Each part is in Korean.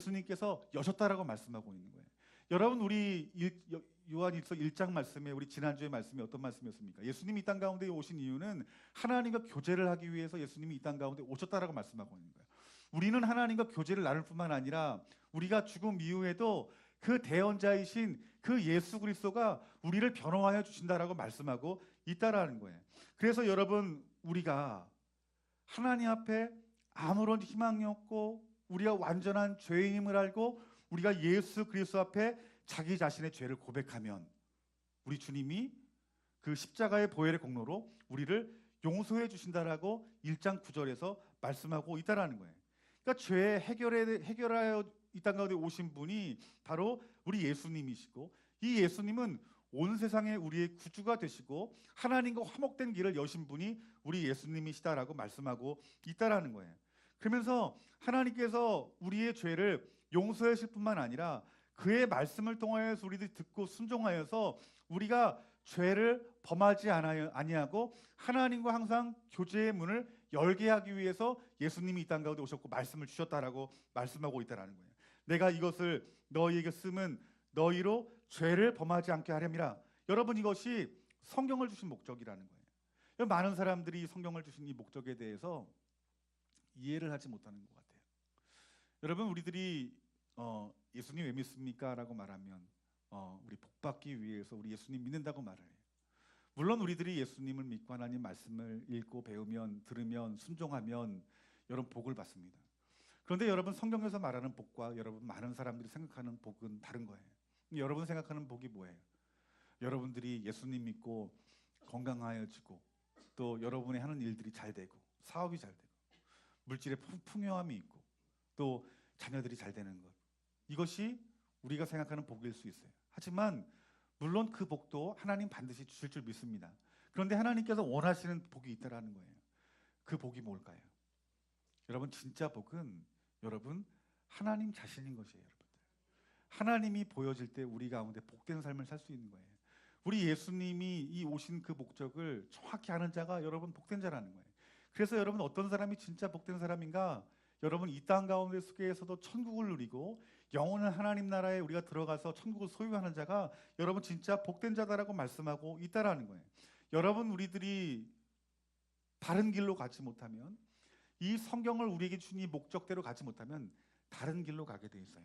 예수님께서 여셨다라고 말씀하고 있는 거예요. 여러분, 우리 요한일서 1장 말씀에, 우리 지난주에 말씀이 어떤 말씀이었습니까? 예수님이 이 땅 가운데 오신 이유는 하나님과 교제를 하기 위해서 예수님이 이 땅 가운데 오셨다라고 말씀하고 있는 거예요. 우리는 하나님과 교제를 나눌 뿐만 아니라 우리가 죽음 이후에도 그 대언자이신 그 예수 그리스도가 우리를 변호하여 주신다라고 말씀하고 있다라는 거예요. 그래서 여러분, 우리가 하나님 앞에 아무런 희망이 없고 우리가 완전한 죄인임을 알고 우리가 예수 그리스도 앞에 자기 자신의 죄를 고백하면 우리 주님이 그 십자가의 보혈의 공로로 우리를 용서해 주신다라고 1장 9절에서 말씀하고 있다라는 거예요. 그러니까 죄 해결하여 이 땅 가운데 오신 분이 바로 우리 예수님이시고, 이 예수님은 온 세상에 우리의 구주가 되시고 하나님과 화목된 길을 여신 분이 우리 예수님이시다라고 말씀하고 있다라는 거예요. 그러면서 하나님께서 우리의 죄를 용서하실 뿐만 아니라 그의 말씀을 통하여서 우리들이 듣고 순종하여서 우리가 죄를 범하지 아니하고 하나님과 항상 교제의 문을 열게 하기 위해서 예수님이 이 땅 가운데 오셨고 말씀을 주셨다라고 말씀하고 있다라는 거예요. 내가 이것을 너희에게 쓰면 너희로 죄를 범하지 않게 하렴이라. 여러분, 이것이 성경을 주신 목적이라는 거예요. 많은 사람들이 성경을 주신 이 목적에 대해서 이해를 하지 못하는 것 같아요. 여러분, 우리들이 예수님 왜 믿습니까? 라고 말하면 우리 복받기 위해서 우리 예수님 믿는다고 말을 해요. 물론 우리들이 예수님을 믿고 하나님 말씀을 읽고 배우면, 들으면, 순종하면 여러분 복을 받습니다. 그런데 여러분, 성경에서 말하는 복과 여러분 많은 사람들이 생각하는 복은 다른 거예요. 여러분 생각하는 복이 뭐예요? 여러분들이 예수님 믿고 건강하여지고 또 여러분이 하는 일들이 잘 되고 사업이 잘 되고 물질의 풍요함이 있고 또 자녀들이 잘 되는 것, 이것이 우리가 생각하는 복일 수 있어요. 하지만 물론 그 복도 하나님 반드시 주실 줄 믿습니다. 그런데 하나님께서 원하시는 복이 있다라는 거예요. 그 복이 뭘까요? 여러분, 진짜 복은 여러분 하나님 자신인 것이에요. 여러분들, 하나님이 보여질 때 우리 가운데 복된 삶을 살 수 있는 거예요. 우리 예수님이 이 오신 그 목적을 정확히 아는 자가 여러분 복된 자라는 거예요. 그래서 여러분, 어떤 사람이 진짜 복된 사람인가? 여러분, 이 땅 가운데 속에서도 천국을 누리고 영원한 하나님 나라에 우리가 들어가서 천국을 소유하는 자가 여러분 진짜 복된 자다라고 말씀하고 있다라는 거예요. 여러분, 우리들이 바른 길로 가지 못하면, 이 성경을 우리에게 주신 이 목적대로 가지 못하면 다른 길로 가게 돼 있어요.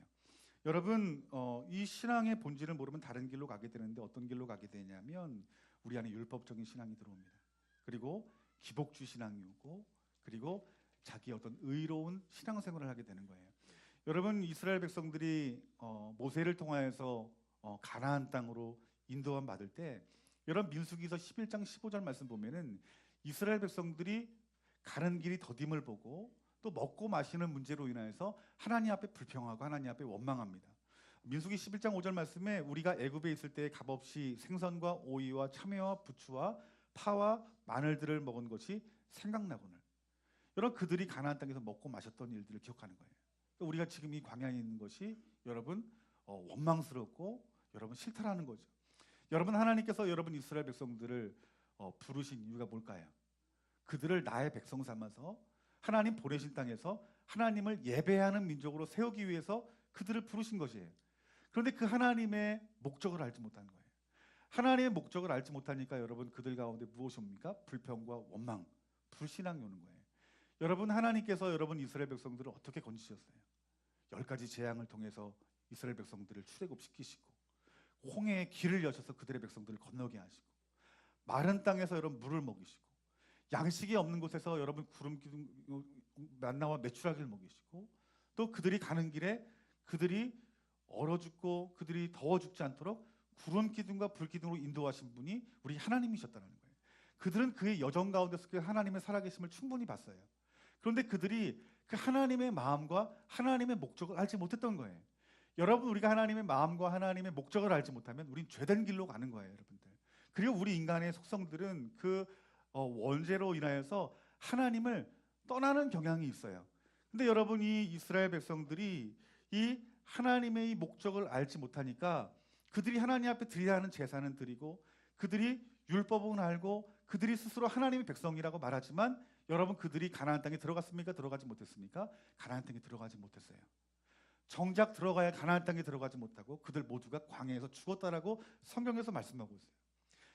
여러분, 이 신앙의 본질을 모르면 다른 길로 가게 되는데 어떤 길로 가게 되냐면 우리 안에 율법적인 신앙이 들어옵니다. 그리고 기복주 신앙이 오고 그리고 자기 어떤 의로운 신앙생활을 하게 되는 거예요. 여러분, 이스라엘 백성들이 모세를 통하여서 가나안 땅으로 인도함 받을 때, 여러분 민수기서 11장 15절 말씀 보면은 이스라엘 백성들이 가는 길이 더딤을 보고 또 먹고 마시는 문제로 인하여서 하나님 앞에 불평하고 하나님 앞에 원망합니다. 민수기 11장 5절 말씀에 우리가 애굽에 있을 때 값없이 생선과 오이와 참외와 부추와 파와 마늘들을 먹은 것이 생각나거늘. 여러분, 그들이 가나안 땅에서 먹고 마셨던 일들을 기억하는 거예요. 우리가 지금 이 광야에 있는 것이 여러분 원망스럽고 여러분 싫다라는 거죠. 여러분, 하나님께서 여러분 이스라엘 백성들을 부르신 이유가 뭘까요? 그들을 나의 백성 삼아서 하나님 보내신 땅에서 하나님을 예배하는 민족으로 세우기 위해서 그들을 부르신 것이에요. 그런데 그 하나님의 목적을 알지 못하는 거예요. 하나님의 목적을 알지 못하니까 여러분, 그들 가운데 무엇이 옵니까? 불평과 원망, 불신앙이 오는 거예요. 여러분, 하나님께서 여러분 이스라엘 백성들을 어떻게 건지셨어요? 10가지 재앙을 통해서 이스라엘 백성들을 출애굽시키시고 홍해의 길을 여셔서 그들의 백성들을 건너게 하시고 마른 땅에서 여러분 물을 먹이시고 양식이 없는 곳에서 여러분 구름 기둥 만나와 메추라기를 먹이시고 또 그들이 가는 길에 그들이 얼어 죽고 그들이 더워 죽지 않도록 구름 기둥과 불 기둥으로 인도하신 분이 우리 하나님이셨다는 거예요. 그들은 그의 여정 가운데서 그 하나님의 살아계심을 충분히 봤어요. 그런데 그들이 그 하나님의 마음과 하나님의 목적을 알지 못했던 거예요. 여러분, 우리가 하나님의 마음과 하나님의 목적을 알지 못하면 우린 죄된 길로 가는 거예요, 여러분들. 그리고 우리 인간의 속성들은 그 원죄로 인하여서 하나님을 떠나는 경향이 있어요. 근데 여러분, 이 이스라엘 백성들이 이 하나님의 이 목적을 알지 못하니까 그들이 하나님 앞에 드려야 하는 제사는 드리고 그들이 율법은 알고 그들이 스스로 하나님의 백성이라고 말하지만 여러분, 그들이 가나안 땅에 들어갔습니까? 들어가지 못했습니까? 가나안 땅에 들어가지 못했어요. 정작 들어가야 가나안 땅에 들어가지 못하고 그들 모두가 광야에서 죽었다라고 성경에서 말씀하고 있어요.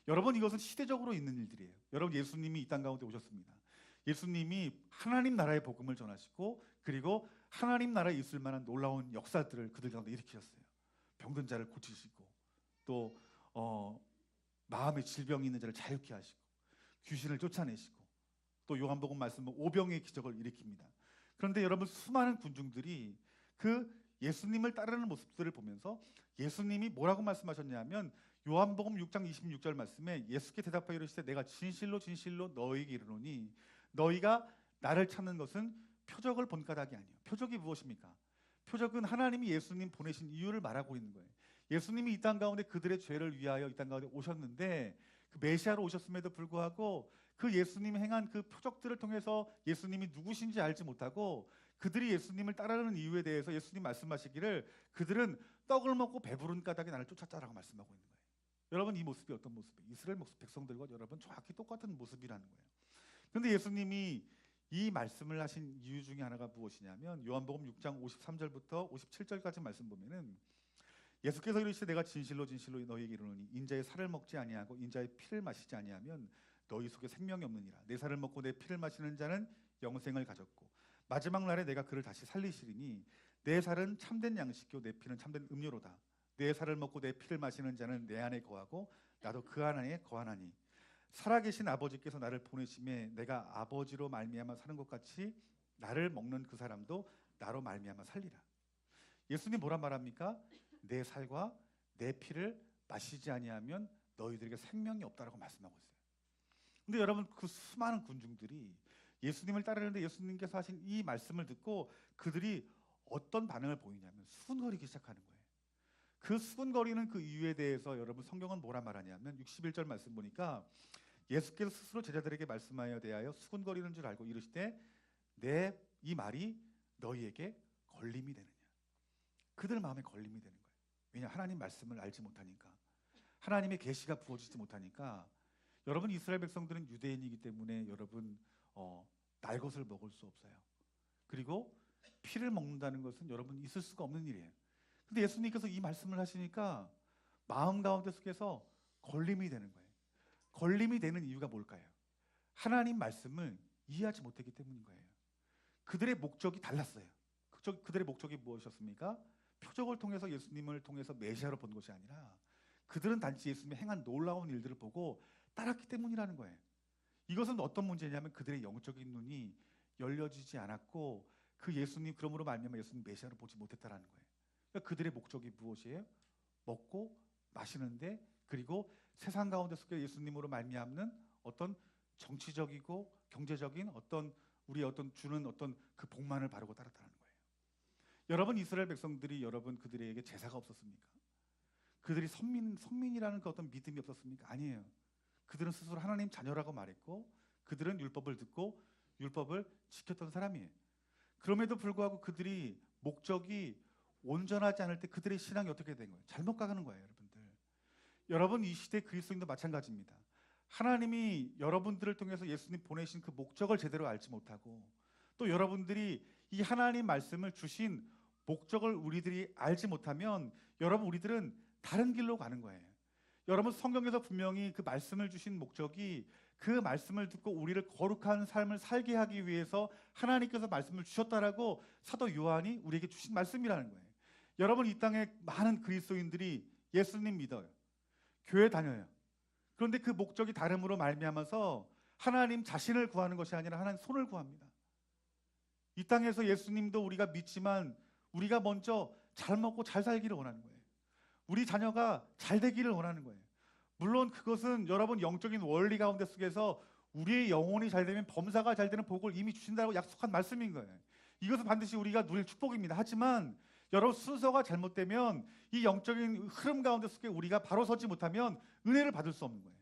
여러분, 이것은 시대적으로 있는 일들이에요. 여러분, 예수님이 이 땅 가운데 오셨습니다. 예수님이 하나님 나라의 복음을 전하시고 그리고 하나님 나라에 있을 만한 놀라운 역사들을 그들 가운데 일으키셨어요. 병든 자를 고치시고 또 마음에 질병이 있는 자를 자유케 하시고 귀신을 쫓아내시고 또 요한복음 말씀은 오병의 기적을 일으킵니다. 그런데 여러분, 수많은 군중들이 그 예수님을 따르는 모습들을 보면서 예수님이 뭐라고 말씀하셨냐면 요한복음 6장 26절 말씀에 예수께 대답하여 이르시되 내가 진실로 진실로 너희에게 이르노니 너희가 나를 찾는 것은 표적을 본 까닭이 아니에요. 표적이 무엇입니까? 표적은 하나님이 예수님 보내신 이유를 말하고 있는 거예요. 예수님이 이 땅 가운데 그들의 죄를 위하여 이 땅 가운데 오셨는데 그 메시아로 오셨음에도 불구하고 그 예수님이 행한 그 표적들을 통해서 예수님이 누구신지 알지 못하고 그들이 예수님을 따르는 이유에 대해서 예수님 말씀하시기를 그들은 떡을 먹고 배부른 까닭에 나를 쫓았다라고 말씀하고 있는 거예요. 여러분, 이 모습이 어떤 모습이에요? 이스라엘 백성들과 여러분 정확히 똑같은 모습이라는 거예요. 그런데 예수님이 이 말씀을 하신 이유 중에 하나가 무엇이냐면 요한복음 6장 53절부터 57절까지 말씀 보면은 예수께서 이르시되 내가 진실로 진실로 너희에게 이르노니 인자의 살을 먹지 아니하고 인자의 피를 마시지 아니하면 너희 속에 생명이 없느니라. 내 살을 먹고 내 피를 마시는 자는 영생을 가졌고 마지막 날에 내가 그를 다시 살리시리니 내 살은 참된 양식이요 내 피는 참된 음료로다. 내 살을 먹고 내 피를 마시는 자는 내 안에 거하고 나도 그 안에 거하나니 살아계신 아버지께서 나를 보내심에 내가 아버지로 말미암아 사는 것 같이 나를 먹는 그 사람도 나로 말미암아 살리라. 예수님 뭐라 말합니까? 내 살과 내 피를 마시지 아니하면 너희들에게 생명이 없다라고 말씀하고 있어요. 근데 여러분, 그 수많은 군중들이 예수님을 따르는데 예수님께서 하신 이 말씀을 듣고 그들이 어떤 반응을 보이냐면 수군거리기 시작하는 거예요. 그 수군거리는 그 이유에 대해서 여러분 성경은 뭐라 말하냐면 61절 말씀 보니까 예수께서 스스로 제자들에게 말씀하여 대하여 수군거리는 줄 알고 이르시되 내 이 말이 너희에게 걸림이 되느냐. 그들 마음에 걸림이 되는 거예요. 왜냐, 하나님 말씀을 알지 못하니까, 하나님의 계시가 부어지지 못하니까. 여러분, 이스라엘 백성들은 유대인이기 때문에 여러분 날 것을 먹을 수 없어요. 그리고 피를 먹는다는 것은 여러분 있을 수가 없는 일이에요. 근데 예수님께서 이 말씀을 하시니까 마음 가운데 속에서 걸림이 되는 거예요. 걸림이 되는 이유가 뭘까요? 하나님 말씀을 이해하지 못했기 때문인 거예요. 그들의 목적이 달랐어요. 그들의 목적이 무엇이었습니까? 표적을 통해서 예수님을 통해서 메시아로 본 것이 아니라 그들은 단지 예수님이 행한 놀라운 일들을 보고 따랐기 때문이라는 거예요. 이것은 어떤 문제냐면 그들의 영적인 눈이 열려지지 않았고 그 예수님, 그러므로 말미암아 예수님 메시아로 보지 못했다라는 거예요. 그러니까 그들의 목적이 무엇이에요? 먹고 마시는데, 그리고 세상 가운데 속에 예수님으로 말미암는 어떤 정치적이고 경제적인 어떤 우리 어떤 주는 어떤 그 복만을 바르고 따랐다는 거예요. 여러분, 이스라엘 백성들이 여러분 그들에게 제사가 없었습니까? 그들이 선민이라는 그 어떤 믿음이 없었습니까? 아니에요. 그들은 스스로 하나님 자녀라고 말했고 그들은 율법을 듣고 율법을 지켰던 사람이에요. 그럼에도 불구하고 그들이 목적이 온전하지 않을 때 그들의 신앙이 어떻게 된 거예요? 잘못 가는 거예요, 여러분들. 여러분, 이 시대 그리스도인도 마찬가지입니다. 하나님이 여러분들을 통해서 예수님 보내신 그 목적을 제대로 알지 못하고 또 여러분들이 이 하나님 말씀을 주신 목적을 우리들이 알지 못하면 여러분, 우리들은 다른 길로 가는 거예요. 여러분, 성경에서 분명히 그 말씀을 주신 목적이 그 말씀을 듣고 우리를 거룩한 삶을 살게 하기 위해서 하나님께서 말씀을 주셨다라고 사도 요한이 우리에게 주신 말씀이라는 거예요. 여러분, 이 땅에 많은 그리스도인들이 예수님 믿어요. 교회 다녀요. 그런데 그 목적이 다름으로 말미암아서 하나님 자신을 구하는 것이 아니라 하나님 손을 구합니다. 이 땅에서 예수님도 우리가 믿지만 우리가 먼저 잘 먹고 잘 살기를 원하는 거예요. 우리 자녀가 잘 되기를 원하는 거예요. 물론 그것은 여러분 영적인 원리 가운데 속에서 우리의 영혼이 잘 되면 범사가 잘 되는 복을 이미 주신다고 약속한 말씀인 거예요. 이것은 반드시 우리가 누릴 축복입니다. 하지만 여러분, 순서가 잘못되면 이 영적인 흐름 가운데 속에 우리가 바로 서지 못하면 은혜를 받을 수 없는 거예요.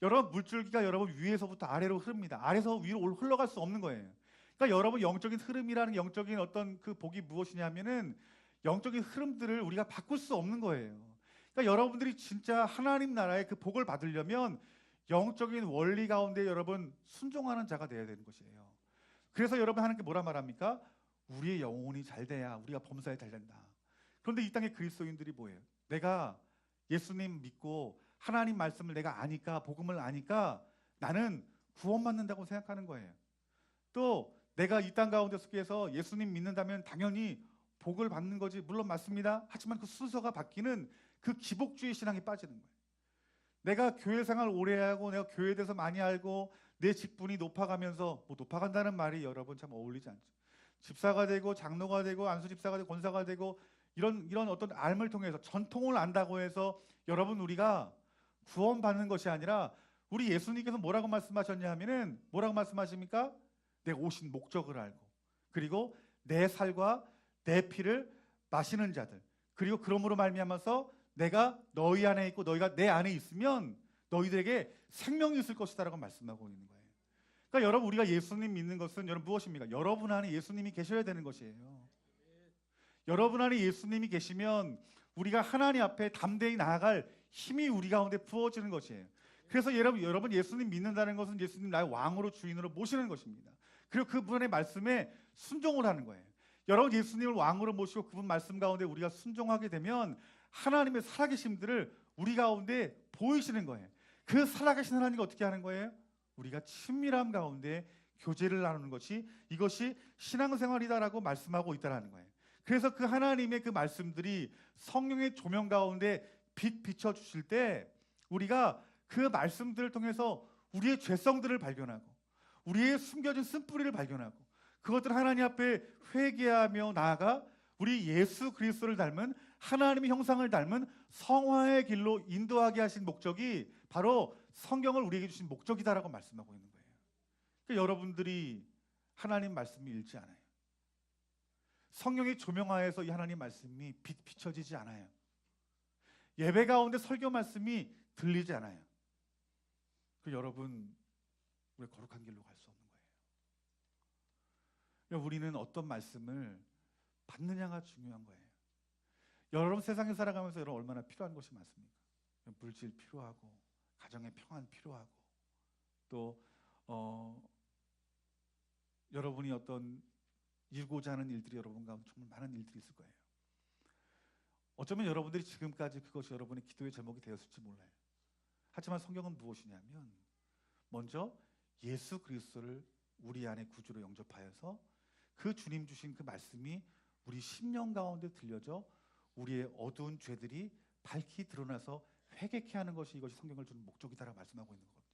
여러분, 물줄기가 여러분 위에서부터 아래로 흐릅니다. 아래서 위로 흘러갈 수 없는 거예요. 그러니까 여러분, 영적인 흐름이라는 영적인 어떤 그 복이 무엇이냐면은 영적인 흐름들을 우리가 바꿀 수 없는 거예요. 그러니까 여러분들이 진짜 하나님 나라의 그 복을 받으려면 영적인 원리 가운데 여러분 순종하는 자가 되어야 되는 것이에요. 그래서 여러분, 하나님께 뭐라 말합니까? 우리의 영혼이 잘 돼야 우리가 범사에 잘 된다. 그런데 이 땅의 그리스도인들이 뭐예요? 내가 예수님 믿고 하나님 말씀을 내가 아니까, 복음을 아니까 나는 구원받는다고 생각하는 거예요. 또 내가 이 땅 가운데 속해서 예수님 믿는다면 당연히 복을 받는 거지. 물론 맞습니다. 하지만 그 순서가 바뀌는 그 기복주의 신앙에 빠지는 거예요. 내가 교회 생활 오래 하고 내가 교회에 대해서 많이 알고 내 직분이 높아가면서, 뭐 높아간다는 말이 여러분 참 어울리지 않죠. 집사가 되고 장로가 되고 안수집사가 되고 권사가 되고 이런 어떤 삶을 통해서 전통을 안다고 해서 여러분 우리가 구원받는 것이 아니라, 우리 예수님께서 뭐라고 말씀하셨냐면은, 뭐라고 말씀하십니까? 내가 오신 목적을 알고, 그리고 내 살과 내 피를 마시는 자들, 그리고 그러므로 말미암아서 내가 너희 안에 있고 너희가 내 안에 있으면 너희들에게 생명이 있을 것이다라고 말씀하고 있는 거예요. 그러니까 여러분, 우리가 예수님 믿는 것은 여러분 무엇입니까? 여러분 안에 예수님이 계셔야 되는 것이에요. 여러분 안에 예수님이 계시면 우리가 하나님 앞에 담대히 나아갈 힘이 우리 가운데 부어지는 것이에요. 그래서 여러분 예수님 믿는다는 것은 예수님 나의 왕으로 주인으로 모시는 것입니다. 그리고 그분의 말씀에 순종을 하는 거예요. 여러분 예수님을 왕으로 모시고 그분 말씀 가운데 우리가 순종하게 되면 하나님의 살아계심들을 우리 가운데 보이시는 거예요. 그 살아계신 하나님이 어떻게 하는 거예요? 우리가 친밀함 가운데 교제를 나누는 것이, 이것이 신앙생활이다라고 말씀하고 있다는 거예요. 그래서 그 하나님의 그 말씀들이 성령의 조명 가운데 비춰 주실 때 우리가 그 말씀들을 통해서 우리의 죄성들을 발견하고 우리의 숨겨진 쓴뿌리를 발견하고 그것들 하나님 앞에 회개하며 나아가 우리 예수 그리스도를 닮은 하나님의 형상을 닮은 성화의 길로 인도하게 하신 목적이 바로 성경을 우리에게 주신 목적이다라고 말씀하고 있는 거예요. 그러니까 여러분들이 하나님 말씀을 읽지 않아요. 성령의 조명하에서 이 하나님 말씀이 비춰지지 않아요. 예배 가운데 설교 말씀이 들리지 않아요. 그 여러분, 우리 거룩한 길로 갈 수 없는 거예요. 우리는 어떤 말씀을 받느냐가 중요한 거예요. 여러분 세상에 살아가면서 여러분 얼마나 필요한 것이 많습니까? 물질 필요하고, 가정의 평안 필요하고, 또 여러분이 어떤 이루고자 하는 일들이 여러분 가운데 정말 많은 일들이 있을 거예요. 어쩌면 여러분들이 지금까지 그것이 여러분의 기도의 제목이 되었을지 몰라요. 하지만 성경은 무엇이냐면, 먼저 예수 그리스도를 우리 안에 구주로 영접하여서 그 주님 주신 그 말씀이 우리 심령 가운데 들려져 우리의 어두운 죄들이 밝히 드러나서 회개케 하는 것이, 이것이 성경을 주는 목적이다라고 말씀하고 있는 거거든요.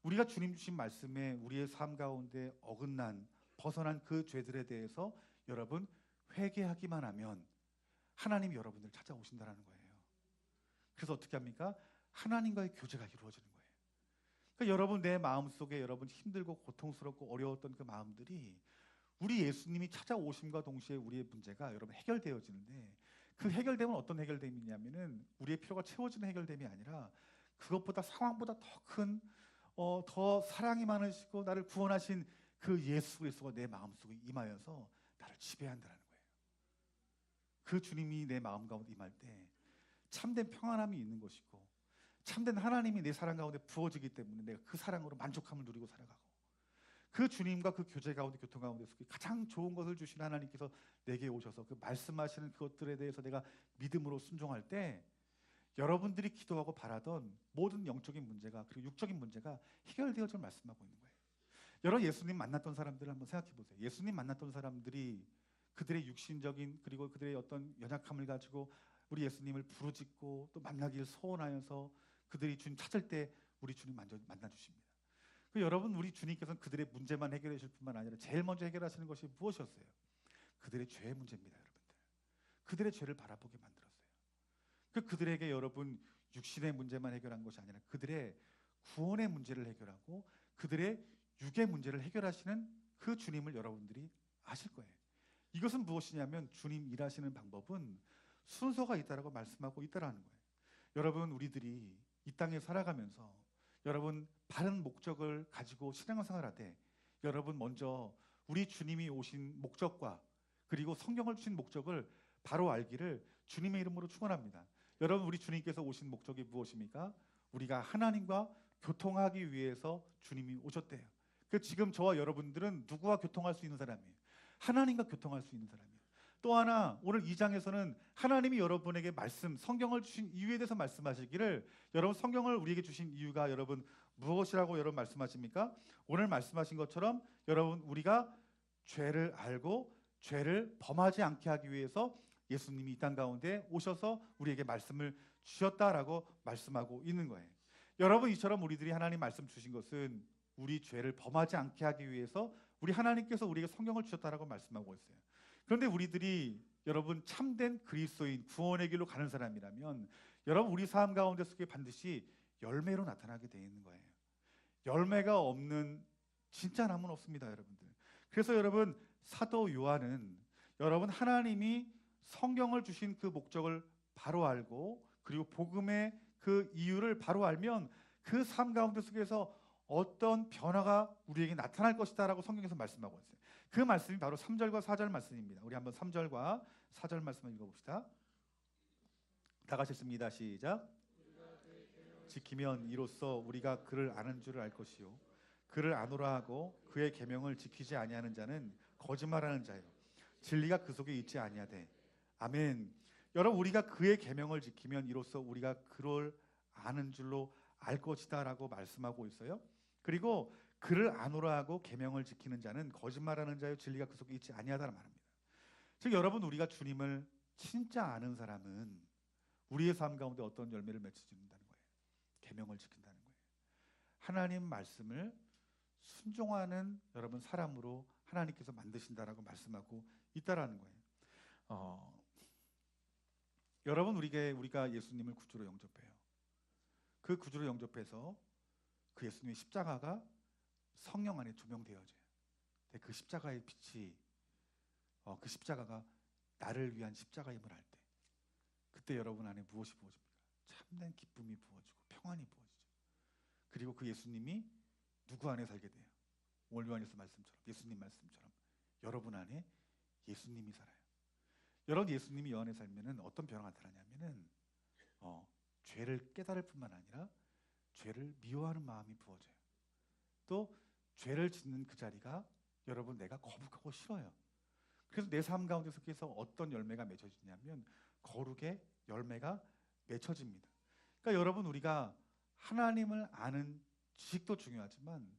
우리가 주님 주신 말씀에 우리의 삶 가운데 어긋난, 벗어난 그 죄들에 대해서 여러분 회개하기만 하면 하나님이 여러분들을 찾아오신다는 거예요. 그래서 어떻게 합니까? 하나님과의 교제가 이루어지는 거예요. 그러니까 여러분 내 마음속에 여러분 힘들고 고통스럽고 어려웠던 그 마음들이 우리 예수님이 찾아오심과 동시에 우리의 문제가 여러분 해결되어지는데, 그 해결됨은 어떤 해결됨이냐면은 우리의 필요가 채워지는 해결됨이 아니라 그것보다 상황보다 더 큰 더 사랑이 많으시고 나를 구원하신 그 예수 그리스도가 내 마음속에 임하여서 나를 지배한다는 거예요. 그 주님이 내 마음 가운데 임할 때 참된 평안함이 있는 것이고, 참된 하나님이 내 사랑 가운데 부어지기 때문에 내가 그 사랑으로 만족함을 누리고 살아가고, 그 주님과 그 교제 가운데, 교통 가운데 가장 좋은 것을 주시는 하나님께서 내게 오셔서 그 말씀하시는 그것들에 대해서 내가 믿음으로 순종할 때 여러분들이 기도하고 바라던 모든 영적인 문제가, 그리고 육적인 문제가 해결되어져 말씀하고 있는 거예요. 여러분 예수님 만났던 사람들을 한번 생각해 보세요. 예수님 만났던 사람들이 그들의 육신적인, 그리고 그들의 어떤 연약함을 가지고 우리 예수님을 부르짖고 또 만나길 소원하여서 그들이 주님 찾을 때 우리 주님 만나 주십니다. 그 여러분, 우리 주님께서는 그들의 문제만 해결해 주실 뿐만 아니라 제일 먼저 해결하시는 것이 무엇이었어요? 그들의 죄의 문제입니다, 여러분들. 그들의 죄를 바라보게 만들었어요. 그들에게 여러분 육신의 문제만 해결한 것이 아니라 그들의 구원의 문제를 해결하고 그들의 육의 문제를 해결하시는 그 주님을 여러분들이 아실 거예요. 이것은 무엇이냐면 주님 일하시는 방법은 순서가 있다라고 말씀하고 있다라는 거예요. 여러분, 우리들이 이 땅에 살아가면서 여러분 바른 목적을 가지고 신앙생활하되, 여러분 먼저 우리 주님이 오신 목적과 그리고 성경을 주신 목적을 바로 알기를 주님의 이름으로 축원합니다. 여러분, 우리 주님께서 오신 목적이 무엇입니까? 우리가 하나님과 교통하기 위해서 주님이 오셨대요. 지금 저와 여러분들은 누구와 교통할 수 있는 사람이에요? 하나님과 교통할 수 있는 사람이에요. 또 하나 오늘 2장에서는 하나님이 여러분에게 말씀, 성경을 주신 이유에 대해서 말씀하시기를, 여러분 성경을 우리에게 주신 이유가 여러분 무엇이라고 여러분 말씀하십니까? 오늘 말씀하신 것처럼 여러분 우리가 죄를 알고 죄를 범하지 않게 하기 위해서 예수님이 이 땅 가운데 오셔서 우리에게 말씀을 주셨다라고 말씀하고 있는 거예요. 여러분 이처럼 우리들이 하나님 말씀 주신 것은 우리 죄를 범하지 않게 하기 위해서 우리 하나님께서 우리에게 성경을 주셨다라고 말씀하고 있어요. 그런데 우리들이 여러분 참된 그리스도인 구원의 길로 가는 사람이라면 여러분 우리 삶 가운데 속에 반드시 열매로 나타나게 되어 있는 거예요. 열매가 없는 진짜 나무는 없습니다, 여러분들. 그래서 여러분 사도 요한은 여러분 하나님이 성경을 주신 그 목적을 바로 알고 그리고 복음의 그 이유를 바로 알면 그 삶 가운데 속에서 어떤 변화가 우리에게 나타날 것이다라고 성경에서 말씀하고 있어요. 그 말씀이 바로 3절과 4절 말씀입니다. 우리 한번 3절과 4절 말씀을 읽어봅시다. 다 같이 읽습니다. 시작. 지키면 이로써 우리가 그를 아는 줄을 알 것이요 그를 아노라 하고 그의 계명을 지키지 아니하는 자는 거짓말하는 자요 진리가 그 속에 있지 아니하되. 아멘. 여러분 우리가 그의 계명을 지키면 이로써 우리가 그를 아는 줄로 알 것이다라고 말씀하고 있어요. 그리고 그를 아노라 하고 계명을 지키는 자는 거짓말하는 자요 진리가 그 속에 있지 아니하다는 말입니다. 즉 여러분 우리가 주님을 진짜 아는 사람은 우리의 삶 가운데 어떤 열매를 맺어준다는 거예요. 계명을 지킨다는 거예요. 하나님 말씀을 순종하는 여러분 사람으로 하나님께서 만드신다라고 말씀하고 있다라는 거예요. 여러분 우리가 예수님을 구주로 영접해요. 그 구주로 영접해서 그 예수님의 십자가가 성령 안에 조명되어져요. 그 십자가의 빛이 그 십자가가 나를 위한 십자가임을 알 때, 그때 여러분 안에 무엇이 부어집니까? 참된 기쁨이 부어지고 평안이 부어지죠. 그리고 그 예수님이 누구 안에 살게 돼요? 오늘 요한일서 말씀처럼, 예수님 말씀처럼 여러분 안에 예수님이 살아요. 여러분 예수님이 여 안에 살면은 어떤 변화가 나타나냐면은 죄를 깨달을 뿐만 아니라 죄를 미워하는 마음이 부어져요. 또 죄를 짓는 그 자리가 여러분 내가 거북하고 싫어요. 그래서 내 삶 가운데 속에서 어떤 열매가 맺어지냐면 거룩의 열매가 맺혀집니다. 그러니까 여러분 우리가 하나님을 아는 지식도 중요하지만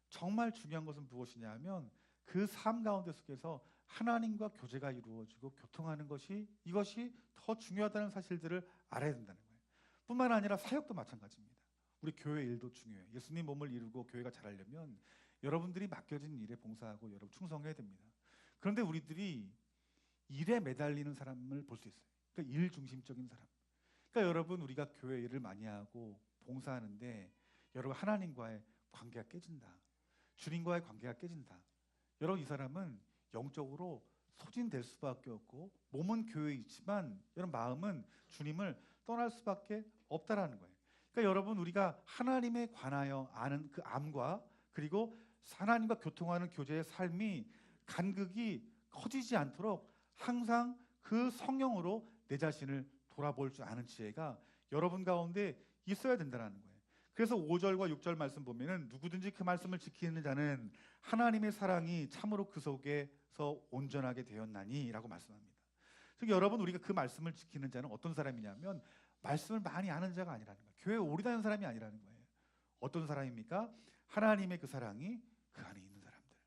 정말 중요한 것은 무엇이냐 하면 그 삶 가운데 속에서 하나님과 교제가 이루어지고 교통하는 것이, 이것이 더 중요하다는 사실들을 알아야 된다는 거예요. 뿐만 아니라 사역도 마찬가지입니다. 우리 교회 일도 중요해요. 예수님 몸을 이루고 교회가 자라려면 여러분들이 맡겨진 일에 봉사하고 여러분 충성해야 됩니다. 그런데 우리들이 일에 매달리는 사람을 볼 수 있어요. 그러니까 일 중심적인 사람. 그러니까 여러분 우리가 교회 일을 많이 하고 봉사하는데 여러분 하나님과의 관계가 깨진다. 주님과의 관계가 깨진다. 여러분 이 사람은 영적으로 소진될 수밖에 없고 몸은 교회에 있지만 여러분 마음은 주님을 떠날 수밖에 없다라는 거예요. 그러니까 여러분 우리가 하나님에 관하여 아는 그 암과 그리고 하나님과 교통하는 교제의 삶이 간극이 커지지 않도록 항상 그 성령으로 내 자신을 돌아볼 줄 아는 지혜가 여러분 가운데 있어야 된다는 거예요. 그래서 5절과 6절 말씀 보면은 누구든지 그 말씀을 지키는 자는 하나님의 사랑이 참으로 그 속에서 온전하게 되었나니라고 말씀합니다. 즉 여러분 우리가 그 말씀을 지키는 자는 어떤 사람이냐면 말씀을 많이 아는 자가 아니라는 거예요. 교회에 오래 다니는 사람이 아니라는 거예요. 어떤 사람입니까? 하나님의 그 사랑이 그 안에 있는 사람들.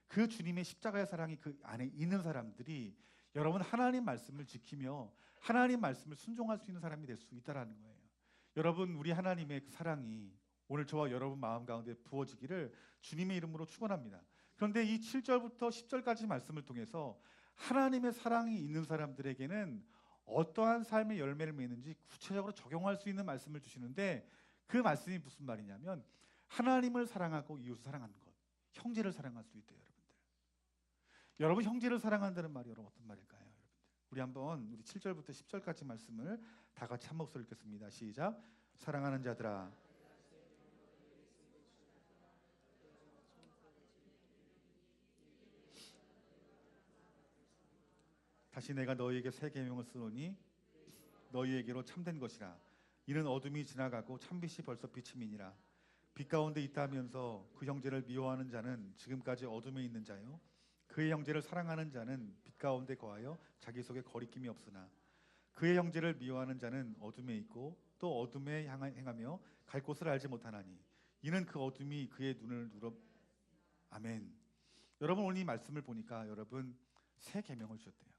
그 주님의 십자가의 사랑이 그 안에 있는 사람들이 여러분 하나님 말씀을 지키며 하나님 말씀을 순종할 수 있는 사람이 될 수 있다는 거예요. 여러분 우리 하나님의 그 사랑이 오늘 저와 여러분 마음 가운데 부어지기를 주님의 이름으로 축원합니다. 그런데 이 7절부터 10절까지 말씀을 통해서 하나님의 사랑이 있는 사람들에게는 어떠한 삶의 열매를 맺는지 구체적으로 적용할 수 있는 말씀을 주시는데 그 말씀이 무슨 말이냐면 하나님을 사랑하고 이웃을 사랑하는 것, 형제를 사랑할 수 있대요. 여러분 형제를 사랑한다는 말이 여러분 어떤 말일까요? 우리 한번 우리 7절부터 10절까지 말씀을 다 같이 한 목소리 읽겠습니다. 시작. 사랑하는 자들아 다시 내가 너희에게 새 계명을 쓰노니 너희에게로 참된 것이라. 이는 어둠이 지나가고 참빛이 벌써 비침이니라. 빛 가운데 있다면서 그 형제를 미워하는 자는 지금까지 어둠에 있는 자요 그의 형제를 사랑하는 자는 빛 가운데 거하여 자기 속에 거리낌이 없으나 그의 형제를 미워하는 자는 어둠에 있고 또 어둠에 행하며 갈 곳을 알지 못하나니 이는 그 어둠이 그의 눈을 누러. 아멘. 여러분 오늘 이 말씀을 보니까 여러분 새 계명을 주셨대요.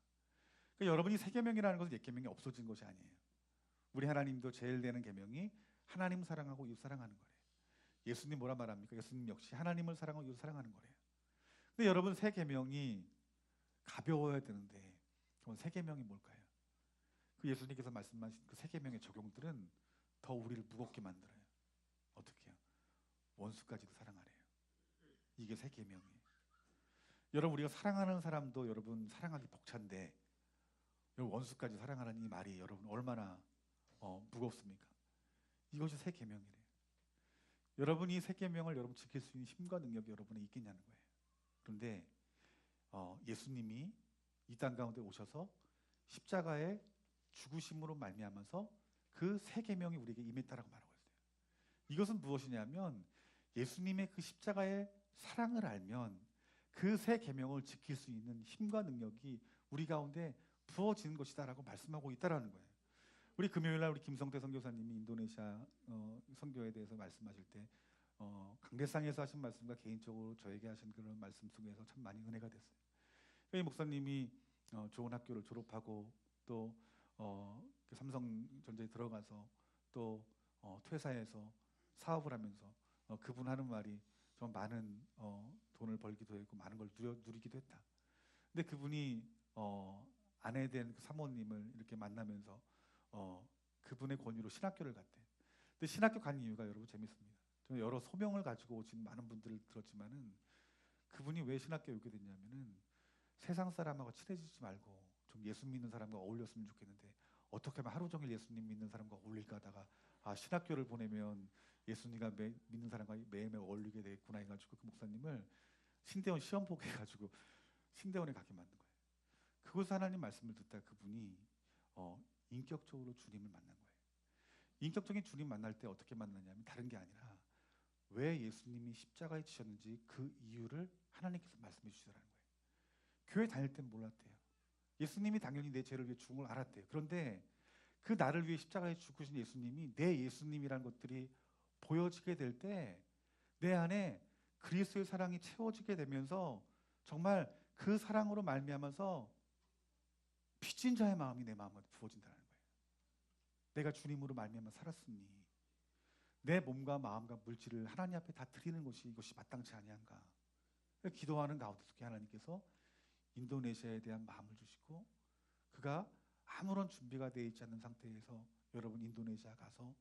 그러니까 여러분이 새 계명이라는 것은 옛 계명이 없어진 것이 아니에요. 우리 하나님도 제일 되는 계명이 하나님 사랑하고 이웃 사랑하는 거래요. 예수님 뭐라 말합니까? 예수님 역시 하나님을 사랑하고 이웃 사랑하는 거래요. 근데 여러분 새 계명이 가벼워야 되는데 그럼 새 계명이 뭘까요? 그 예수님께서 말씀하신 그 새 계명의 적용들은 더 우리를 무겁게 만들어요. 어떻게요? 원수까지도 사랑하래요. 이게 새 계명이에요. 여러분 우리가 사랑하는 사람도 여러분 사랑하기 벅찬데 여러분 원수까지 사랑하는 이 말이 여러분 얼마나 무겁습니까? 이것이 새 계명이래요. 여러분 이 새 계명을 여러분 지킬 수 있는 힘과 능력이 여러분에 있겠냐는 거예요. 그런데 예수님이 이 땅 가운데 오셔서 십자가에 죽으심으로 말미암아서 그 새 계명이 우리에게 임했다라고 말하고 있어요. 이것은 무엇이냐면 예수님의 그 십자가의 사랑을 알면 그 새 계명을 지킬 수 있는 힘과 능력이 우리 가운데 부어지는 것이다라고 말씀하고 있다라는 거예요. 우리 금요일날 우리 김성태 선교사님이 인도네시아 선교에 대해서 말씀하실 때 강대상에서 하신 말씀과 개인적으로 저에게 하신 그런 말씀 속에서 참 많이 은혜가 됐어요. 이 목사님이 좋은 학교를 졸업하고 또 삼성전자에 들어가서 또 퇴사해서 사업을 하면서 그분 하는 말이 좀 많은 돈을 벌기도 했고 많은 걸 누리기도 했다. 근데 그분이 아내 된 그 사모님을 이렇게 만나면서 그분의 권유로 신학교를 갔대. 근데 신학교 간 이유가 여러분 재밌습니다. 좀 여러 소명을 가지고 오신 많은 분들을 들었지만은 그분이 왜 신학교에 오게 됐냐면은 세상 사람하고 친해지지 말고 좀 예수 믿는 사람과 어울렸으면 좋겠는데 어떻게 하면 하루 종일 예수님 믿는 사람과 어울릴까 하다가 신학교를 보내면 예수님과 믿는 사람과 매일매일 어울리게 되겠구나 해가지고 그 목사님을 신대원 시험 보게 해가지고 신대원에 가게 만든 거예요. 그곳에서 하나님 말씀을 듣다 그분이 인격적으로 주님을 만난 거예요. 인격적인 주님 만날 때 어떻게 만나냐면 다른 게 아니라 왜 예수님이 십자가에 지셨는지 그 이유를 하나님께서 말씀해 주시더라는 거예요. 교회 다닐 땐 몰랐대요. 예수님이 당연히 내 죄를 위해 죽은 걸 알았대요. 그런데 그 나를 위해 십자가에 죽으신 예수님이 내 예수님이라는 것들이 보여지게 될 때 내 안에 그리스도의 사랑이 채워지게 되면서 정말 그 사랑으로 말미암아서 빚진 자의 마음이 내 마음에 부어진다는 거예요. 내가 주님으로 말미암아 살았으니 내 몸과 마음과 물질을 하나님 앞에 다 드리는 것이 이것이 마땅치 아니한가. 기도하는 가운데 속에 하나님께서 인도네시아에 대한 마음을 주시고 그가 아무런 준비가 되어 있지 않는 상태에서 여러분 인도네시아 가서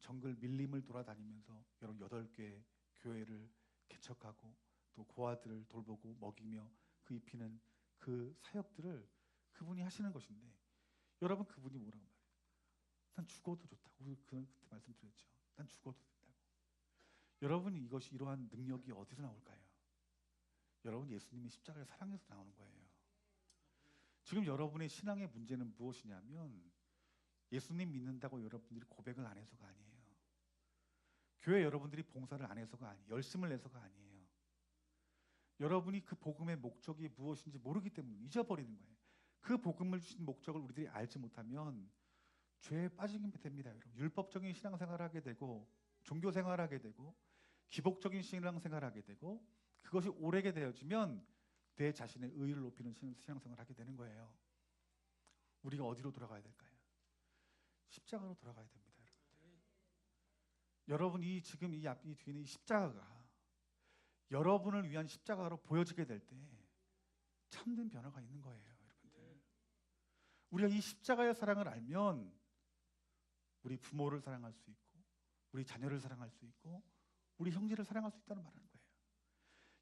정글 밀림을 돌아다니면서 여러분 8개 교회를 개척하고 또 고아들을 돌보고 먹이며 그 입히는 그 사역들을 그분이 하시는 것인데 여러분 그분이 뭐라고 말해요? 난 죽어도 좋다고. 우리 그때 말씀드렸죠. 난 죽어도 된다고. 여러분 이것이 이러한 능력이 어디서 나올까요? 여러분 예수님이 십자가를 사랑해서 나오는 거예요. 지금 여러분의 신앙의 문제는 무엇이냐면 예수님 믿는다고 여러분들이 고백을 안 해서가 아니에요. 교회 여러분들이 봉사를 안 해서가 아니에요. 열심을 내서가 아니에요. 여러분이 그 복음의 목적이 무엇인지 모르기 때문에 잊어버리는 거예요. 그 복음을 주신 목적을 우리들이 알지 못하면 죄에 빠지게 됩니다. 여러분. 율법적인 신앙생활을 하게 되고 종교생활을 하게 되고 기복적인 신앙생활을 하게 되고 그것이 오래게 되어지면 내 자신의 의의를 높이는 신앙생활을 하게 되는 거예요. 우리가 어디로 돌아가야 될까요? 십자가로 돌아가야 됩니다. 여러분이 지금 이 뒤에 있는 이 십자가가 여러분을 위한 십자가로 보여지게 될 때 참된 변화가 있는 거예요. 여러분들. 우리가 이 십자가의 사랑을 알면 우리 부모를 사랑할 수 있고 우리 자녀를 사랑할 수 있고 우리 형제를 사랑할 수 있다는 말하는 거예요.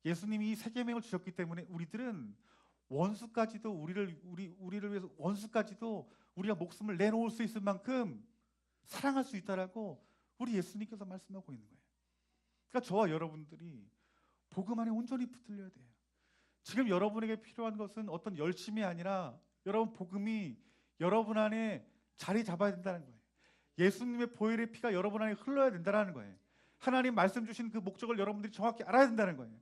예수님이 이 새 계명을 주셨기 때문에 우리들은 원수까지도 우리를 위해서 원수까지도 우리가 목숨을 내놓을 수 있을 만큼 사랑할 수 있다라고 우리 예수님께서 말씀하고 있는 거예요. 그러니까 저와 여러분들이 복음 안에 온전히 붙들려야 돼요. 지금 여러분에게 필요한 것은 어떤 열심이 아니라 여러분 복음이 여러분 안에 자리 잡아야 된다는 거예요. 예수님의 보혈의 피가 여러분 안에 흘러야 된다는 거예요. 하나님 말씀 주신 그 목적을 여러분들이 정확히 알아야 된다는 거예요.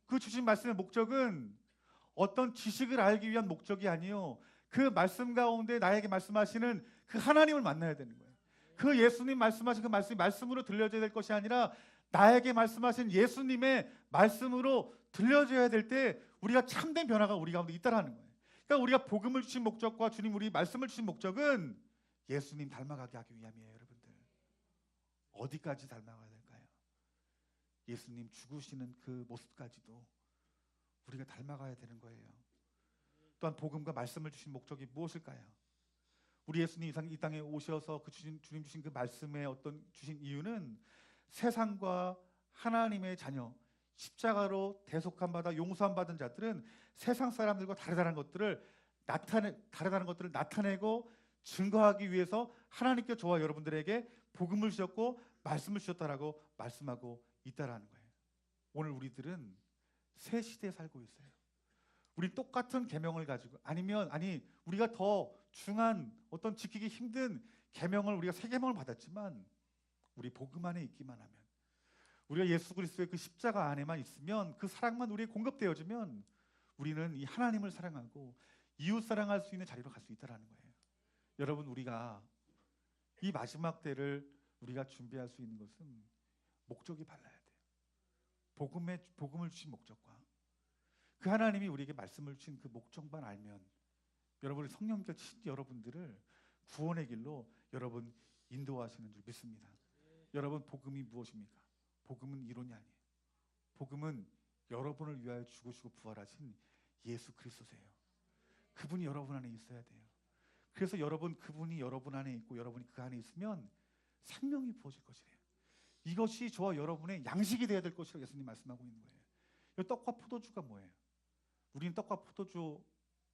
그 주신 말씀의 목적은 어떤 지식을 알기 위한 목적이 아니요. 그 말씀 가운데 나에게 말씀하시는 그 하나님을 만나야 되는 거예요. 그 예수님 말씀하신 그 말씀이 말씀으로 들려져야 될 것이 아니라 나에게 말씀하신 예수님의 말씀으로 들려져야 될 때 우리가 참된 변화가 우리 가운데 있다라는 거예요. 그러니까 우리가 복음을 주신 목적과 주님 우리 말씀을 주신 목적은 예수님 닮아가게 하기 위함이에요. 여러분들 어디까지 닮아가야 될까요? 예수님 죽으시는 그 모습까지도 우리가 닮아가야 되는 거예요. 또한 복음과 말씀을 주신 목적이 무엇일까요? 우리 예수님 이 땅에 오셔서 그 주님 주신 그 말씀에 어떤 주신 이유는 세상과 하나님의 자녀, 십자가로 대속함 받아 용서함 받은 자들은 세상 사람들과 다르다는 것들을 나타내고 증거하기 위해서 하나님께 저와 여러분들에게 복음을 주셨고 말씀을 주셨다라고 말씀하고 있다라는 거예요. 오늘 우리들은 새 시대에 살고 있어요. 우리 똑같은 계명을 가지고 우리가 더 중한 어떤 지키기 힘든 계명을 우리가 새 계명을 받았지만 우리 복음 안에 있기만 하면 우리가 예수 그리스도의 그 십자가 안에만 있으면 그 사랑만 우리에 공급되어지면 우리는 이 하나님을 사랑하고 이웃 사랑할 수 있는 자리로 갈 수 있다라는 거예요. 여러분 우리가 이 마지막 때를 우리가 준비할 수 있는 것은 목적이 달라야 돼요. 복음을 주신 목적과 그 하나님이 우리에게 말씀을 주신 그 목적만 알면 여러분이 성령께서 여러분들을 구원의 길로 여러분 인도하시는 줄 믿습니다. 여러분 복음이 무엇입니까? 복음은 이론이 아니에요. 복음은 여러분을 위하여 죽으시고 부활하신 예수 그리스도세요. 그분이 여러분 안에 있어야 돼요. 그래서 그분이 여러분 안에 있고 여러분이 그 안에 있으면 생명이 부어질 것이래요. 이것이 저와 여러분의 양식이 되어야 될 것이라고 예수님 말씀하고 있는 거예요. 이 떡과 포도주가 뭐예요? 우리는 떡과 포도주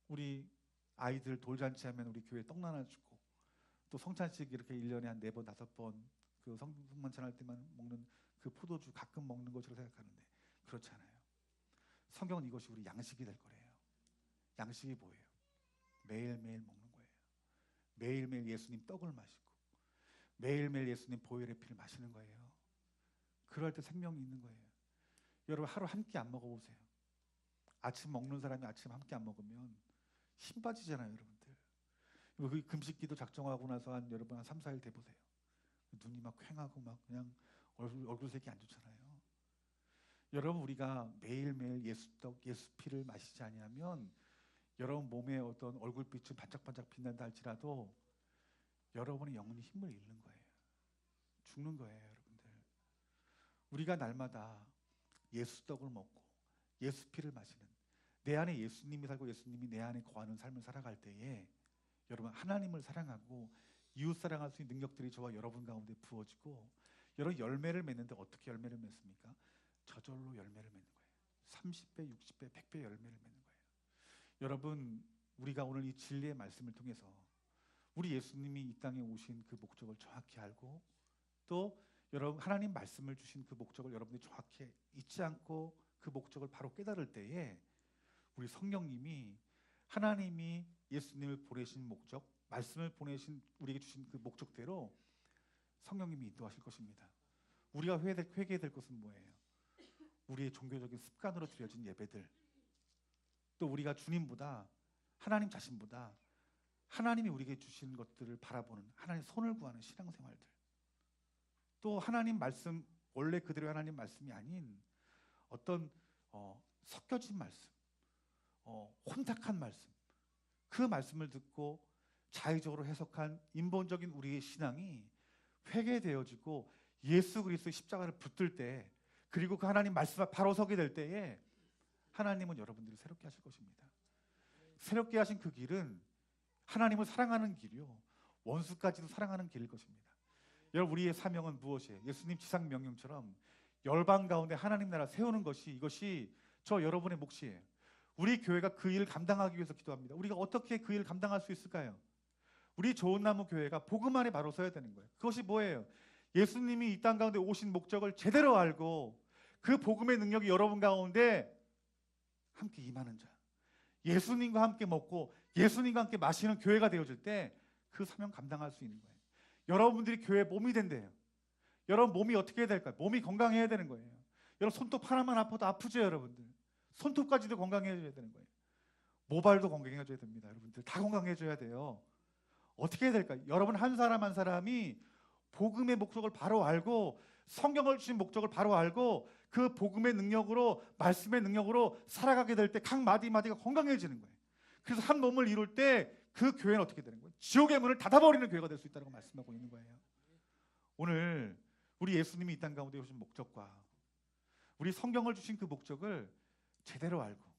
우리 아이들 돌잔치하면 우리 교회 떡 나눠주고 또 성찬식 이렇게 1년에 한 4번 5번 그 성만찬할 때만 먹는 그 포도주 가끔 먹는 것으로 생각하는데 그렇지 않아요. 성경은 이것이 우리 양식이 될 거래요. 양식이 뭐예요? 매일매일 먹는 거예요. 매일매일 예수님 떡을 마시고 매일매일 예수님 보혈의 피를 마시는 거예요. 그럴 때 생명이 있는 거예요. 여러분 하루 한 끼 안 먹어보세요. 아침 먹는 사람이 아침 한 끼 안 먹으면 힘 빠지잖아요. 여러분들 그 금식기도 작정하고 나서 여러분 한 3, 4일 돼보세요. 눈이 막 퀭하고 막 그냥 얼굴색이 안 좋잖아요. 여러분 우리가 매일매일 예수떡 예수피를 마시지 아니하면 여러분 몸에 어떤 얼굴빛은 반짝반짝 빛난다 할지라도 여러분의 영혼이 힘을 잃는 거예요. 죽는 거예요. 여러분들 우리가 날마다 예수떡을 먹고 예수피를 마시는 내 안에 예수님이 살고 예수님이 내 안에 거하는 삶을 살아갈 때에 여러분 하나님을 사랑하고 이웃 사랑할 수 있는 능력들이 저와 여러분 가운데 부어지고 여러분 열매를 맺는데 어떻게 열매를 맺습니까? 저절로 열매를 맺는 거예요. 30배, 60배, 100배 열매를 맺는 거예요. 여러분 우리가 오늘 이 진리의 말씀을 통해서 우리 예수님이 이 땅에 오신 그 목적을 정확히 알고 또 여러분 하나님 말씀을 주신 그 목적을 여러분들이 정확히 잊지 않고 그 목적을 바로 깨달을 때에 우리 성령님이 하나님이 예수님을 보내신 목적 말씀을 보내신 우리에게 주신 그 목적대로 성령님이 인도하실 것입니다. 우리가 회개해야 될 것은 뭐예요? 우리의 종교적인 습관으로 드려진 예배들 또 우리가 주님보다 하나님 자신보다 하나님이 우리에게 주신 것들을 바라보는 하나님 손을 구하는 신앙생활들 또 하나님 말씀 원래 그대로 하나님 말씀이 아닌 어떤 섞여진 말씀 혼탁한 말씀 그 말씀을 듣고 자의적으로 해석한 인본적인 우리의 신앙이 회개되어지고 예수 그리스도의 십자가를 붙들 때 그리고 그 하나님 말씀 앞 바로 서게 될 때에 하나님은 여러분들을 새롭게 하실 것입니다. 새롭게 하신 그 길은 하나님을 사랑하는 길이요 원수까지도 사랑하는 길일 것입니다. 여러분 우리의 사명은 무엇이에요? 예수님 지상 명령처럼 열방 가운데 하나님 나라 세우는 것이 이것이 저 여러분의 몫이에요. 우리 교회가 그 일을 감당하기 위해서 기도합니다. 우리가 어떻게 그 일을 감당할 수 있을까요? 우리 좋은 나무 교회가 복음 안에 바로 서야 되는 거예요. 그것이 뭐예요? 예수님이 이 땅 가운데 오신 목적을 제대로 알고 그 복음의 능력이 여러분 가운데 함께 임하는 자 예수님과 함께 먹고 예수님과 함께 마시는 교회가 되어질 때 그 사명 감당할 수 있는 거예요. 여러분들이 교회 몸이 된대요. 여러분 몸이 어떻게 해야 될까요? 몸이 건강해야 되는 거예요. 여러분 손톱 하나만 아파도 아프죠 여러분들. 손톱까지도 건강해져야 되는 거예요. 모발도 건강해져야 됩니다. 여러분들 다 건강해져야 돼요. 어떻게 해야 될까요? 여러분 한 사람 한 사람이 복음의 목적을 바로 알고 성경을 주신 목적을 바로 알고 그 복음의 능력으로 말씀의 능력으로 살아가게 될 때 각 마디마디가 건강해지는 거예요. 그래서 한 몸을 이룰 때 그 교회는 어떻게 되는 거예요? 지옥의 문을 닫아버리는 교회가 될 수 있다고 말씀하고 있는 거예요. 오늘 우리 예수님이 이 땅 가운데 오신 목적과 우리 성경을 주신 그 목적을 제대로 알고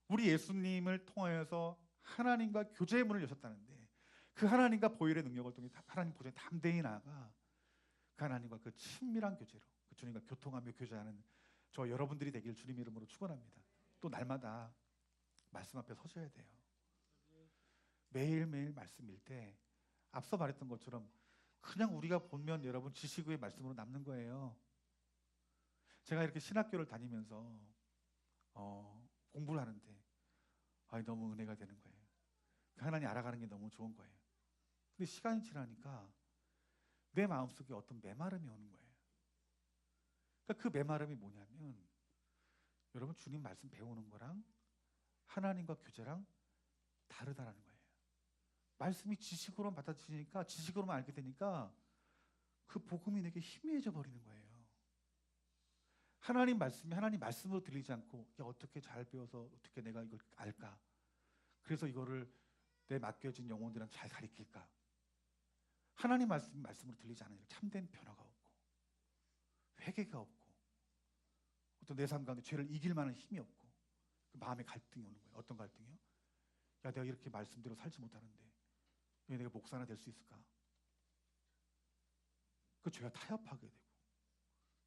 우리 예수님을 통하여서 하나님과 교제의 문을 여셨다는데 그 하나님과 보혈의 능력을 통해 하나님 보좌에 담대히 나아가 그 하나님과 그 친밀한 교제로 그 주님과 교통하며 교제하는 저 여러분들이 되길 주님 이름으로 축원합니다. 또 날마다 말씀 앞에 서셔야 돼요. 매일매일 말씀 읽때 앞서 말했던 것처럼 그냥 우리가 보면 여러분 지식의 말씀으로 남는 거예요. 제가 이렇게 신학교를 다니면서 공부를 하는데 너무 은혜가 되는 거예요. 하나님 알아가는 게 너무 좋은 거예요. 근데 시간이 지나니까 내 마음속에 어떤 메마름이 오는 거예요. 그러니까 그 메마름이 뭐냐면 여러분 주님 말씀 배우는 거랑 하나님과 교제랑 다르다라는 거예요. 말씀이 지식으로만 받아들이니까 지식으로만 알게 되니까 그 복음이 내게 희미해져 버리는 거예요. 하나님 말씀이 하나님 말씀으로 들리지 않고 어떻게 잘 배워서 어떻게 내가 이걸 알까? 그래서 이거를 내 맡겨진 영혼들한테 잘 가르칠까? 하나님 말씀으로 들리지 않으니까 참된 변화가 없고 회개가 없고 어떤 내 삶 가운데 죄를 이길 만한 힘이 없고 그 마음의 갈등이 오는 거예요. 어떤 갈등이요? 내가 이렇게 말씀대로 살지 못하는데 왜 내가 목사나 될 수 있을까? 그 죄가 타협하게 되고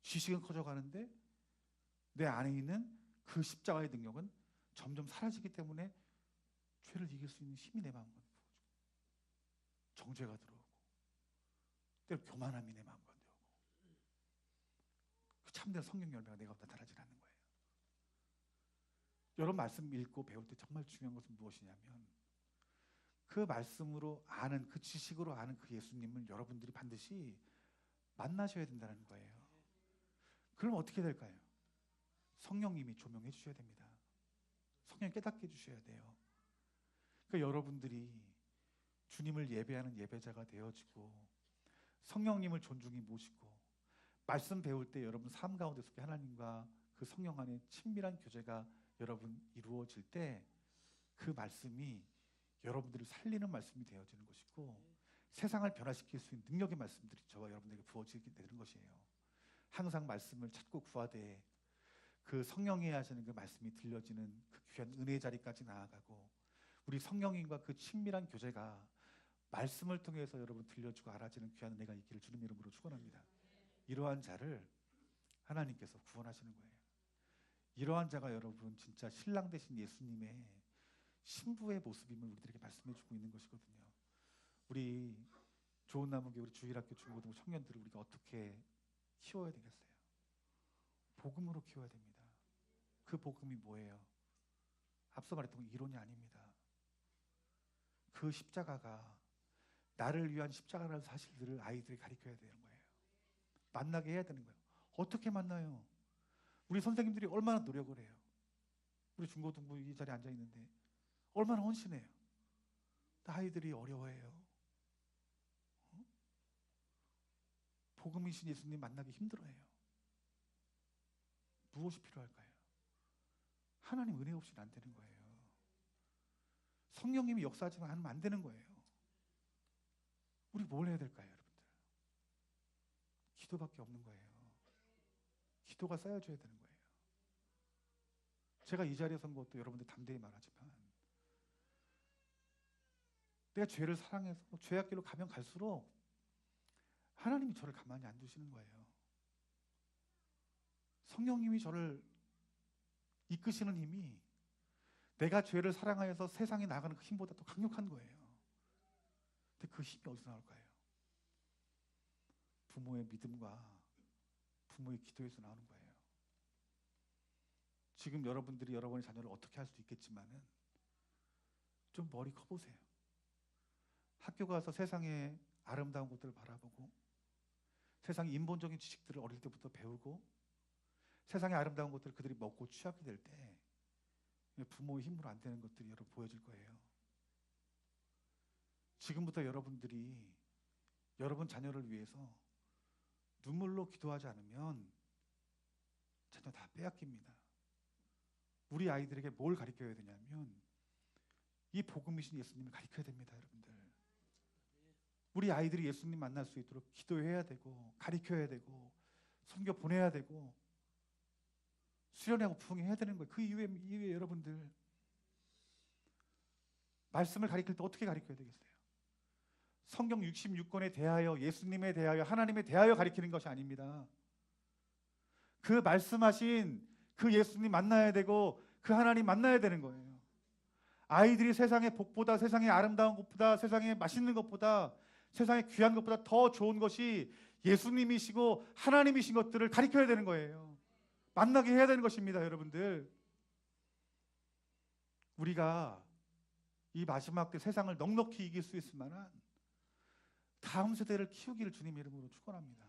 지식은 커져가는데 내 안에 있는 그 십자가의 능력은 점점 사라지기 때문에 죄를 이길 수 있는 힘이 내 마음 가운데 부어지고 정죄가 들어오고 때로 교만함이 내 마음 가운데 오고 그 참된 성령 열매가 내 가운데 나타나지 않는 거예요. 여러분 말씀 읽고 배울 때 정말 중요한 것은 무엇이냐면 그 말씀으로 아는 그 지식으로 아는 그 예수님을 여러분들이 반드시 만나셔야 된다는 거예요. 그럼 어떻게 될까요? 성령님이 조명해 주셔야 됩니다. 성령 깨닫게 해주셔야 돼요. 그러니까 여러분들이 주님을 예배하는 예배자가 되어지고 성령님을 존중히 모시고 말씀 배울 때 여러분 삶 가운데 속에 하나님과 그 성령 안에 친밀한 교제가 여러분 이루어질 때 그 말씀이 여러분들을 살리는 말씀이 되어지는 것이고 세상을 변화시킬 수 있는 능력의 말씀들이 저와 여러분들에게 부어지게 되는 것이에요. 항상 말씀을 찾고 구하되 그 성령이 하시는 그 말씀이 들려지는 그 귀한 은혜의 자리까지 나아가고 우리 성령님과 그 친밀한 교제가 말씀을 통해서 여러분 들려주고 알아지는 귀한 은혜가 있기를 주님 이름으로 축원합니다. 이러한 자를 하나님께서 구원하시는 거예요. 이러한 자가 여러분 진짜 신랑 되신 예수님의 신부의 모습임을 우리들에게 말씀해주고 있는 것이거든요. 우리 좋은 나무교 우리 주일학교 중고등부 청년들을 우리가 어떻게 키워야 되겠어요? 복음으로 키워야 됩니다. 그 복음이 뭐예요? 앞서 말했던 건 이론이 아닙니다. 그 십자가가 나를 위한 십자가라는 사실들을 아이들이 가르쳐야 되는 거예요. 만나게 해야 되는 거예요. 어떻게 만나요? 우리 선생님들이 얼마나 노력을 해요. 우리 중고등부 이 자리에 앉아 있는데 얼마나 헌신해요. 아이들이 어려워해요. 복음이신 예수님 만나기 힘들어해요. 무엇이 필요할까요? 하나님 은혜 없이는 안 되는 거예요. 성령님이 역사하지만 하면 안 되는 거예요. 우리 뭘 해야 될까요, 여러분들? 기도밖에 없는 거예요. 기도가 쌓여줘야 되는 거예요. 제가 이 자리에 선 것도 여러분들 담대히 말하지만 내가 죄를 사랑해서 죄악 길로 가면 갈수록 하나님이 저를 가만히 안 두시는 거예요. 성령님이 저를 이끄시는 힘이 내가 죄를 사랑하여서 세상에 나가는 그 힘보다 더 강력한 거예요. 근데 그 힘이 어디서 나올까요? 부모의 믿음과 부모의 기도에서 나오는 거예요. 지금 여러분들이 여러분의 자녀를 어떻게 할 수 있겠지만은 좀 머리 커보세요. 학교 가서 세상의 아름다운 것들을 바라보고 세상의 인본적인 지식들을 어릴 때부터 배우고 세상의 아름다운 것들을 그들이 먹고 취하게 될 때 부모의 힘으로 안 되는 것들이 여러분 보여질 거예요. 지금부터 여러분들이 여러분 자녀를 위해서 눈물로 기도하지 않으면 자녀 다 빼앗깁니다. 우리 아이들에게 뭘 가르쳐야 되냐면 이 복음이신 예수님을 가르쳐야 됩니다, 여러분들. 우리 아이들이 예수님 만날 수 있도록 기도해야 되고 가르쳐야 되고 선교 보내야 되고 수련하고 부흥해야 되는 거예요. 그 이후에 여러분들 말씀을 가르칠 때 어떻게 가르쳐야 되겠어요? 성경 66권에 대하여 예수님에 대하여 하나님에 대하여 가르치는 것이 아닙니다. 그 말씀하신 그 예수님 만나야 되고 그 하나님 만나야 되는 거예요. 아이들이 세상의 복보다 세상의 아름다운 것보다 세상의 맛있는 것보다 세상의 귀한 것보다 더 좋은 것이 예수님이시고 하나님이신 것들을 가르쳐야 되는 거예요. 만나게 해야 되는 것입니다, 여러분들. 우리가 이 마지막 때 세상을 넉넉히 이길 수 있을 만한 다음 세대를 키우기를 주님의 이름으로 축원합니다.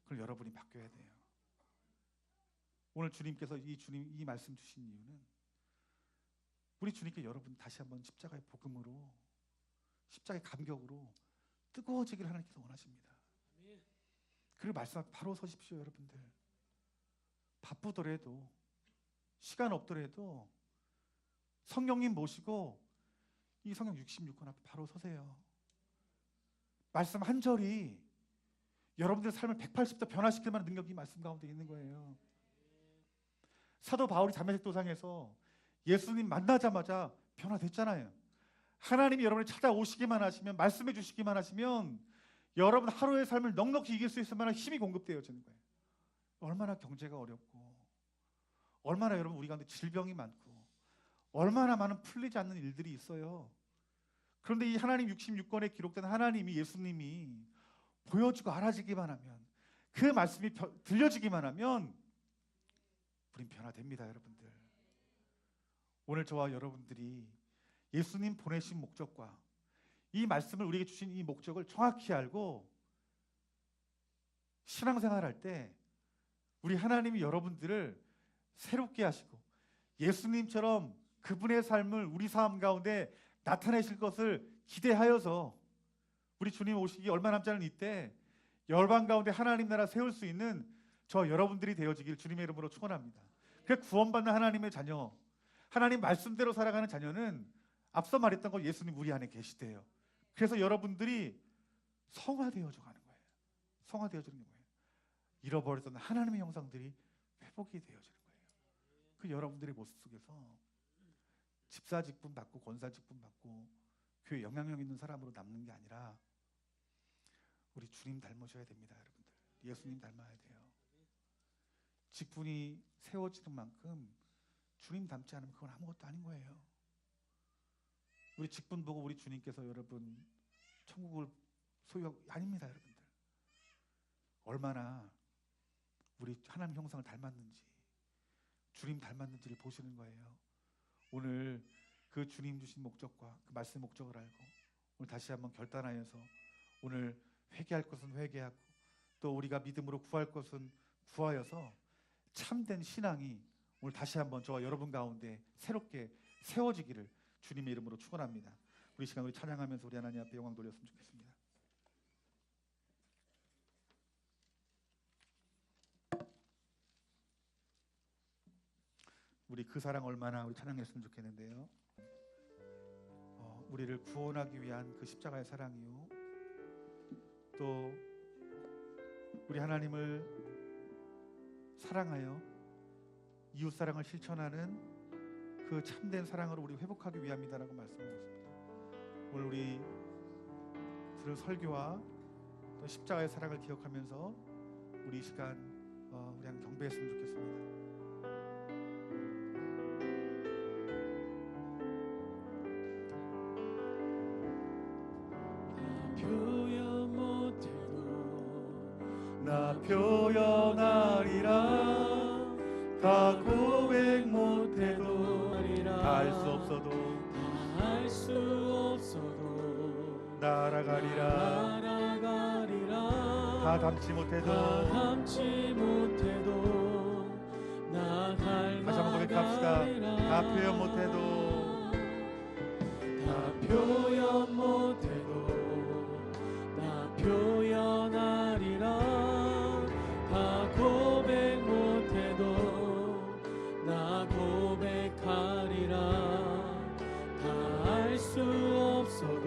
그걸 여러분이 바뀌어야 돼요. 오늘 주님께서 이 말씀 주신 이유는 우리 주님께 여러분 다시 한번 십자가의 복음으로 십자가의 감격으로 뜨거워지기를 하나님께서 원하십니다. 그리고 말씀하고 바로 서십시오, 여러분들. 바쁘더라도 시간 없더라도 성령님 모시고 이 성경 66권 앞에 바로 서세요. 말씀 한 절이 여러분들의 삶을 180도 변화시킬 만한 능력이 이 말씀 가운데 있는 거예요. 사도 바울이 다메섹 도상에서 예수님 만나자마자 변화됐잖아요. 하나님이 여러분을 찾아오시기만 하시면, 말씀해 주시기만 하시면 여러분 하루의 삶을 넉넉히 이길 수 있을 만한 힘이 공급되어지는 거예요. 얼마나 경제가 어렵고 얼마나 여러분 우리 가운데 질병이 많고 얼마나 많은 풀리지 않는 일들이 있어요. 그런데 이 하나님 66권에 기록된 하나님이, 예수님이 보여지고 알아지기만 하면, 그 말씀이 들려지기만 하면 우린 변화됩니다, 여러분들. 오늘 저와 여러분들이 예수님 보내신 목적과 이 말씀을 우리에게 주신 이 목적을 정확히 알고 신앙생활할 때 우리 하나님이 여러분들을 새롭게 하시고 예수님처럼 그분의 삶을 우리 삶 가운데 나타내실 것을 기대하여서 우리 주님 오시기 얼마 남지 않은 이때 열방 가운데 하나님 나라 세울 수 있는 저 여러분들이 되어지길 주님의 이름으로 축원합니다. 그 구원받는 하나님의 자녀, 하나님 말씀대로 살아가는 자녀는 앞서 말했던 거 예수님 우리 안에 계시대요. 그래서 여러분들이 성화되어져 가는 거예요. 성화되어지는 거예요. 잃어버렸던 하나님의 형상들이 회복이 되어지는 거예요. 그 여러분들의 모습 속에서 집사 직분 받고 권사 직분 받고 교회 영향력 있는 사람으로 남는 게 아니라 우리 주님 닮으셔야 됩니다, 여러분들. 예수님 닮아야 돼요. 직분이 세워지는 만큼 주님 닮지 않으면 그건 아무것도 아닌 거예요. 우리 직분 보고 우리 주님께서 여러분 천국을 소유하고 아닙니다, 여러분들. 얼마나 우리 하나님 형상을 닮았는지, 주님 닮았는지를 보시는 거예요. 오늘 그 주님 주신 목적과 그 말씀 목적을 알고 오늘 다시 한번 결단하여서 오늘 회개할 것은 회개하고 또 우리가 믿음으로 구할 것은 구하여서 참된 신앙이 오늘 다시 한번 저와 여러분 가운데 새롭게 세워지기를 주님의 이름으로 축원합니다. 우리 시간 우리 찬양하면서 우리 하나님 앞에 영광 돌렸으면 좋겠습니다. 우리 그 사랑 얼마나 우리 찬양했으면 좋겠는데요. 우리를 구원하기 위한 그 십자가의 사랑이요, 또 우리 하나님을 사랑하여 이웃 사랑을 실천하는 그 참된 사랑으로 우리 회복하기 위함이다라고 말씀하고 있습니다. 오늘 우리 들은 설교와 또 십자가의 사랑을 기억하면서 우리 이 시간 우리 한 경배했으면 좋겠습니다. 나 표현하리라, 다 고백 못해도 다 할 수 없어도 날아가리라, 다 담지 못해도 다시 한번 고백합시다. 다 표현 못해도, 다 표현 못해도 나 표현하리라. 다 고백 못해도 나 고백하리라. 다 알 수 없어도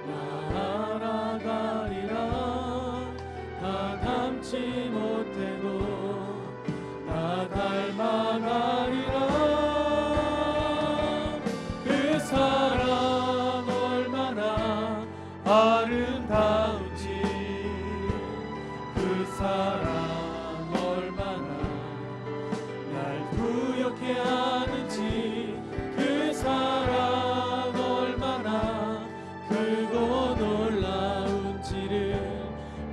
나 알아가리라. 다 닮지 못해도 나 닮아가리라. 그 사랑 얼마나 아름다운지, 그 사랑 얼마나 날 부욕해 하는지, 그 사랑 얼마나 크고 놀라운지를,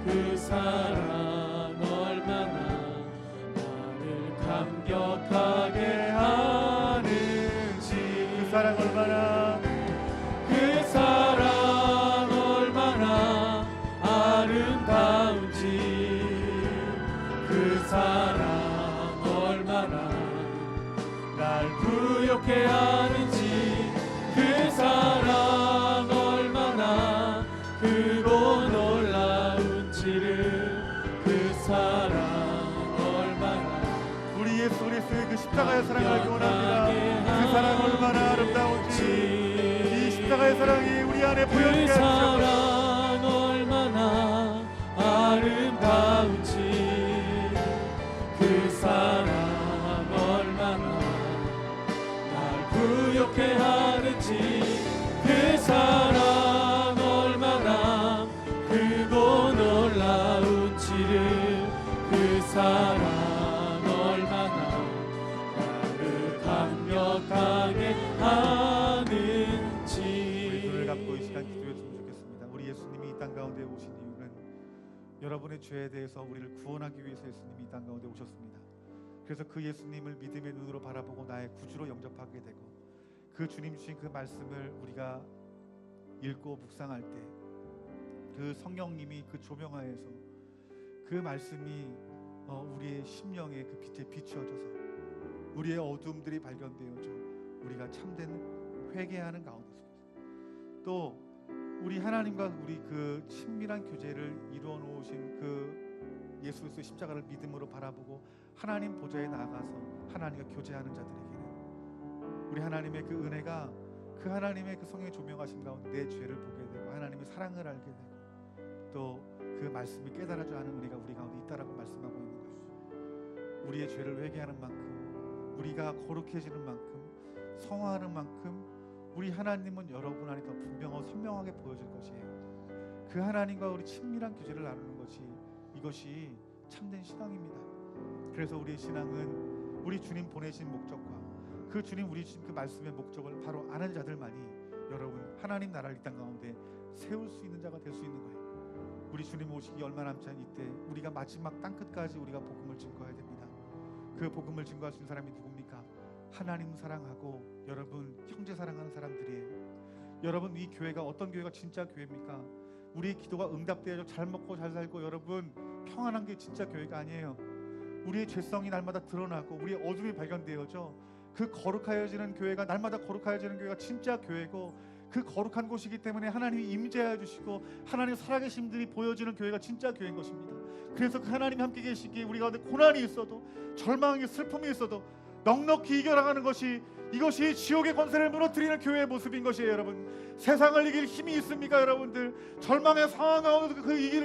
그 사랑 얼마나 나를 감격하게 하는지, 그 사랑 얼마나, 그 사랑 얼마나 아름다운지, 그 사랑 얼마나 날 부욕해 하는지, 그 사랑 얼마나 크고 놀라운지를, 그 사랑 얼마나 우리 예수 그리스도의 그 십자가의 사랑을 알기 원합니다. 그 사랑 얼마나 아름다운지, 이 십자가의 사랑이 우리 안에 그 보여지게 하시옵소서. 사랑 얼마나 아름다운지, 그 사랑 얼마나 날 부욕해 하는지, 그 사랑 얼마나 크고 놀라운지를, 그 사랑 얼마나 나를 감격하게 하는지. 우리 눈을 감고 이 시간 기도했으면 좋겠습니다. 우리 예수님이 이 땅 가운데 오신 이유는 여러분의 죄에 대해서 우리를 구원하기 위해서 예수님이 이 땅 가운데 오셨습니다. 그래서 그 예수님을 믿음의 눈으로 바라보고 나의 구주로 영접하게 되고, 그 주님 주신 그 말씀을 우리가 읽고 묵상할 때 그 성령님이 그 조명하에서 그 말씀이 우리의 심령에 그 빛에 비추어져서 우리의 어두움들이 발견되어져 우리가 참된 회개하는 가운데 속에서 또 우리 하나님과 우리 그 친밀한 교제를 이루어 놓으신 그 예수 그리스도의 십자가를 믿음으로 바라보고 하나님 보좌에 나아가서 하나님과 교제하는 자들에게는 우리 하나님의 그 은혜가, 그 하나님의 그 성령의 조명하신 가운데 내 죄를 보게 되고 하나님의 사랑을 알게 되고 또 그 말씀을 깨달아줘야 하는 은혜가 우리 가운데 있다라고 말씀하고 있는 것이죠. 우리의 죄를 회개하는 만큼, 우리가 거룩해지는 만큼, 성화하는 만큼 우리 하나님은 여러분 안에 더 분명하고 선명하게 보여질 것이에요. 그 하나님과 우리 친밀한 교제를 나누는 것이, 이것이 참된 신앙입니다. 그래서 우리의 신앙은 우리 주님 보내신 목적과 그 주님 우리 주신 그 말씀의 목적을 바로 아는 자들만이 여러분 하나님 나라를 이 땅 가운데 세울 수 있는 자가 될 수 있는 거예요. 우리 주님 오시기 얼마 남지 않은 이때 우리가 마지막 땅끝까지 우리가 복음을 증거해야 됩니다. 그 복음을 증거할 수 있는 사람이 누굽니까? 하나님 사랑하고 여러분 형제 사랑하는 사람들이에요. 여러분 이 교회가 어떤 교회가 진짜 교회입니까? 우리의 기도가 응답되어서 잘 먹고 잘 살고 여러분 평안한 게 진짜 교회가 아니에요. 우리의 죄성이 날마다 드러나고 우리의 어둠이 발견되어져 그 거룩하여지는 교회가, 날마다 거룩하여지는 교회가 진짜 교회고, 그 거룩한 곳이기 때문에 하나님이 임재하여 주시고 하나님의 살아계심들이 보여지는 교회가 진짜 교회인 것입니다. 그래서 그 하나님이 함께 계시기에 우리 가운데 고난이 있어도, 절망이, 슬픔이 있어도 넉넉히 이겨나가는 것이, 이것이 지옥의 권세를 무너뜨리는 교회의 모습인 것이에요. 여러분 세상을 이길 힘이 있습니까? 여러분들 절망의 상황 가운데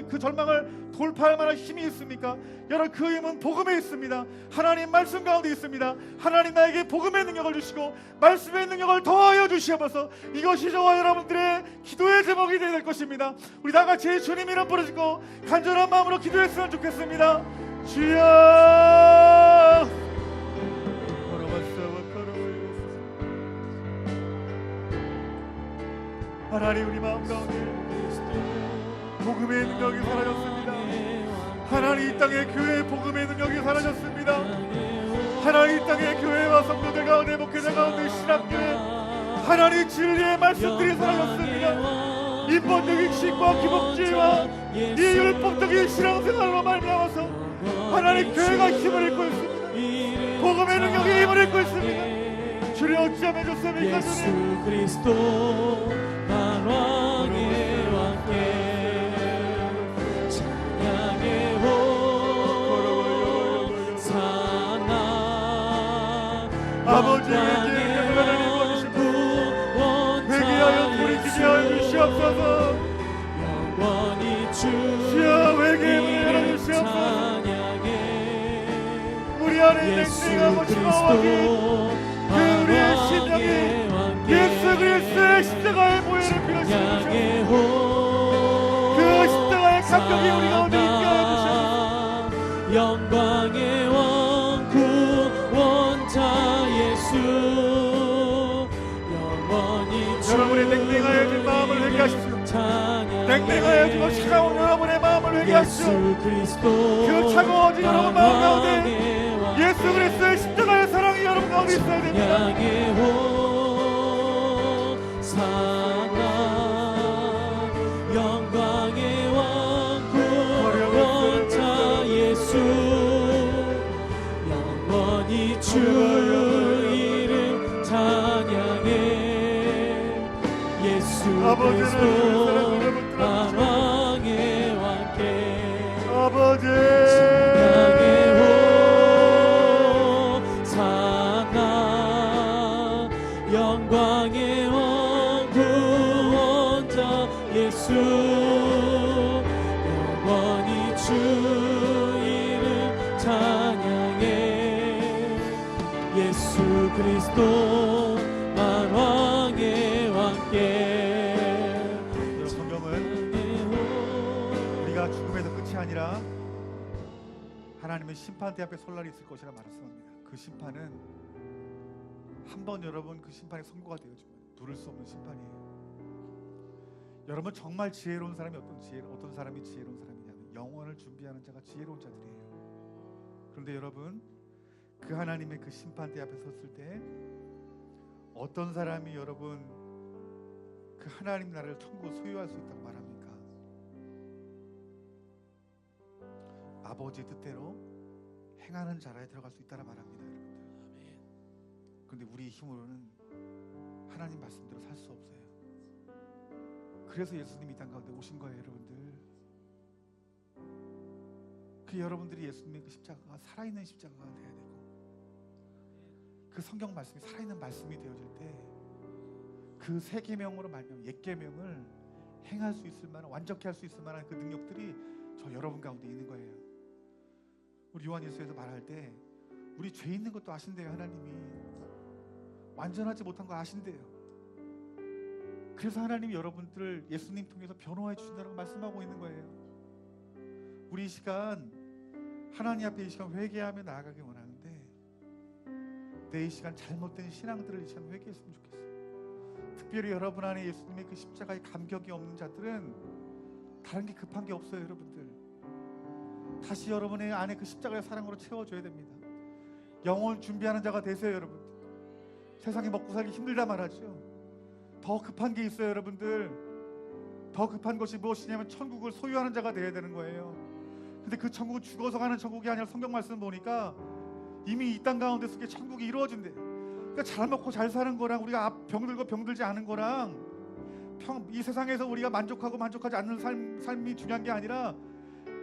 그 절망을 돌파할 만한 힘이 있습니까? 여러분 그 힘은 복음에 있습니다. 하나님 말씀 가운데 있습니다. 하나님 나에게 복음의 능력을 주시고 말씀의 능력을 더하여 주시옵소서. 이것이 저와 여러분들의 기도의 제목이 될 것입니다. 우리 다같이 주님 이름 부르시고 간절한 마음으로 기도했으면 좋겠습니다. 주여 하나님 우리 마음 가운데 복음의 능력이 사라졌습니다. 하나님 이 땅의 교회의 복음의 능력이 사라졌습니다. 하나님 이 땅의 교회와 성도들 가운데, 목회자 가운데, 신학교에 하나님 진리의 말씀들이 사라졌습니다. 인본적인 신과 기복주의와 이 율법적인 신앙생활로 말미암아서 하나님 교회가 힘을 잃고 있습니다. 복음의 능력이 힘을 입고 있습니다. 주님 어찌하면 좋습니까? 예수 주님 그리스도 만왕의 왕께 찬양의 호산나 아버지에게 하나님 보내시고 회개하여 돌이키게 하여 주시옵소서. 영원히 주여 회개의 문을 열어주시옵소서. 찬양의 우리 안에 예수 냉랭하고 차가워진 그 우리의 심령이 예수 그리스도의 십자가의 보혈을 빌어주시옵소서. 그 십자가의 감격이 우리 가운데 있게 하여 주시옵소서. 영광의 왕 구원자 예수 영원히 여러분의 냉랭하여진 마음을 회개하십시오. 냉랭하여진 차가운 여러분의 마음을 회개하십시오. 그 차가워진 여러분 마음 가운데 예수 그리스도의 십자가의 사랑이 여러분 가운데 있어야 됩니다. 영광의 왕 구원자 예수 영원히 주 이름 찬양해 예수 그리스도 만왕의 왕께 아버지 영광의 왕 구원자 예수 영원히 주 이름 찬양해 예수 그리스도 만왕의 왕께. 성경은 우리가 죽음에서 끝이 아니라 하나님의 심판대 앞에 설날이 있을 것이라 말씀합니다. 그 심판은 한번 여러분 그 심판에 선고가 되어지면 누를 수 없는 심판이에요. 여러분 정말 지혜로운 사람이 어떤 사람이 지혜로운 사람이냐면 영원을 준비하는 자가 지혜로운 자들이에요. 그런데 여러분 그 하나님의 그 심판대 앞에 섰을 때 어떤 사람이 여러분 그 하나님 나라를 천국을 소유할 수 있다고 말합니까? 아버지의 뜻대로 행하는 자라에 들어갈 수 있다라 말합니다. 그런데 우리 힘으로는 하나님 말씀대로 살 수 없어요. 그래서 예수님이 이 땅 가운데 오신 거예요, 여러분들. 그 여러분들이 예수님의 그 십자가가 살아있는 십자가가 돼야 되고 그 성경 말씀이 살아있는 말씀이 되어질 때 그 새 계명으로 말미암아 옛 계명을 행할 수 있을 만한 완전케 할 수 있을 만한 그 능력들이 저 여러분 가운데 있는 거예요. 우리 요한일서에서 말할 때 우리 죄 있는 것도 아신대요. 하나님이 완전하지 못한 거 아신대요. 그래서 하나님이 여러분들을 예수님 통해서 변호해 주신다고 말씀하고 있는 거예요. 우리 이 시간 하나님 앞에 이 시간 회개하며 나아가기 원하는데 내 이 시간 잘못된 신앙들을 이 시간 회개했으면 좋겠어요. 특별히 여러분 안에 예수님의 그 십자가의 감격이 없는 자들은 다른 게 급한 게 없어요. 여러분들 다시 여러분의 안에 그 십자가의 사랑으로 채워줘야 됩니다. 영혼 준비하는 자가 되세요. 여러분 세상에 먹고 살기 힘들다 말하죠. 더 급한 게 있어요. 여러분들 더 급한 것이 무엇이냐면 천국을 소유하는 자가 되어야 되는 거예요. 근데 그 천국은 죽어서 가는 천국이 아니라 성경 말씀 보니까 이미 이 땅 가운데 속에 천국이 이루어진대요. 그러니까 잘 먹고 잘 사는 거랑 우리가 병들고 병들지 않은 거랑 이 세상에서 우리가 만족하고 만족하지 않는 삶이 중요한 게 아니라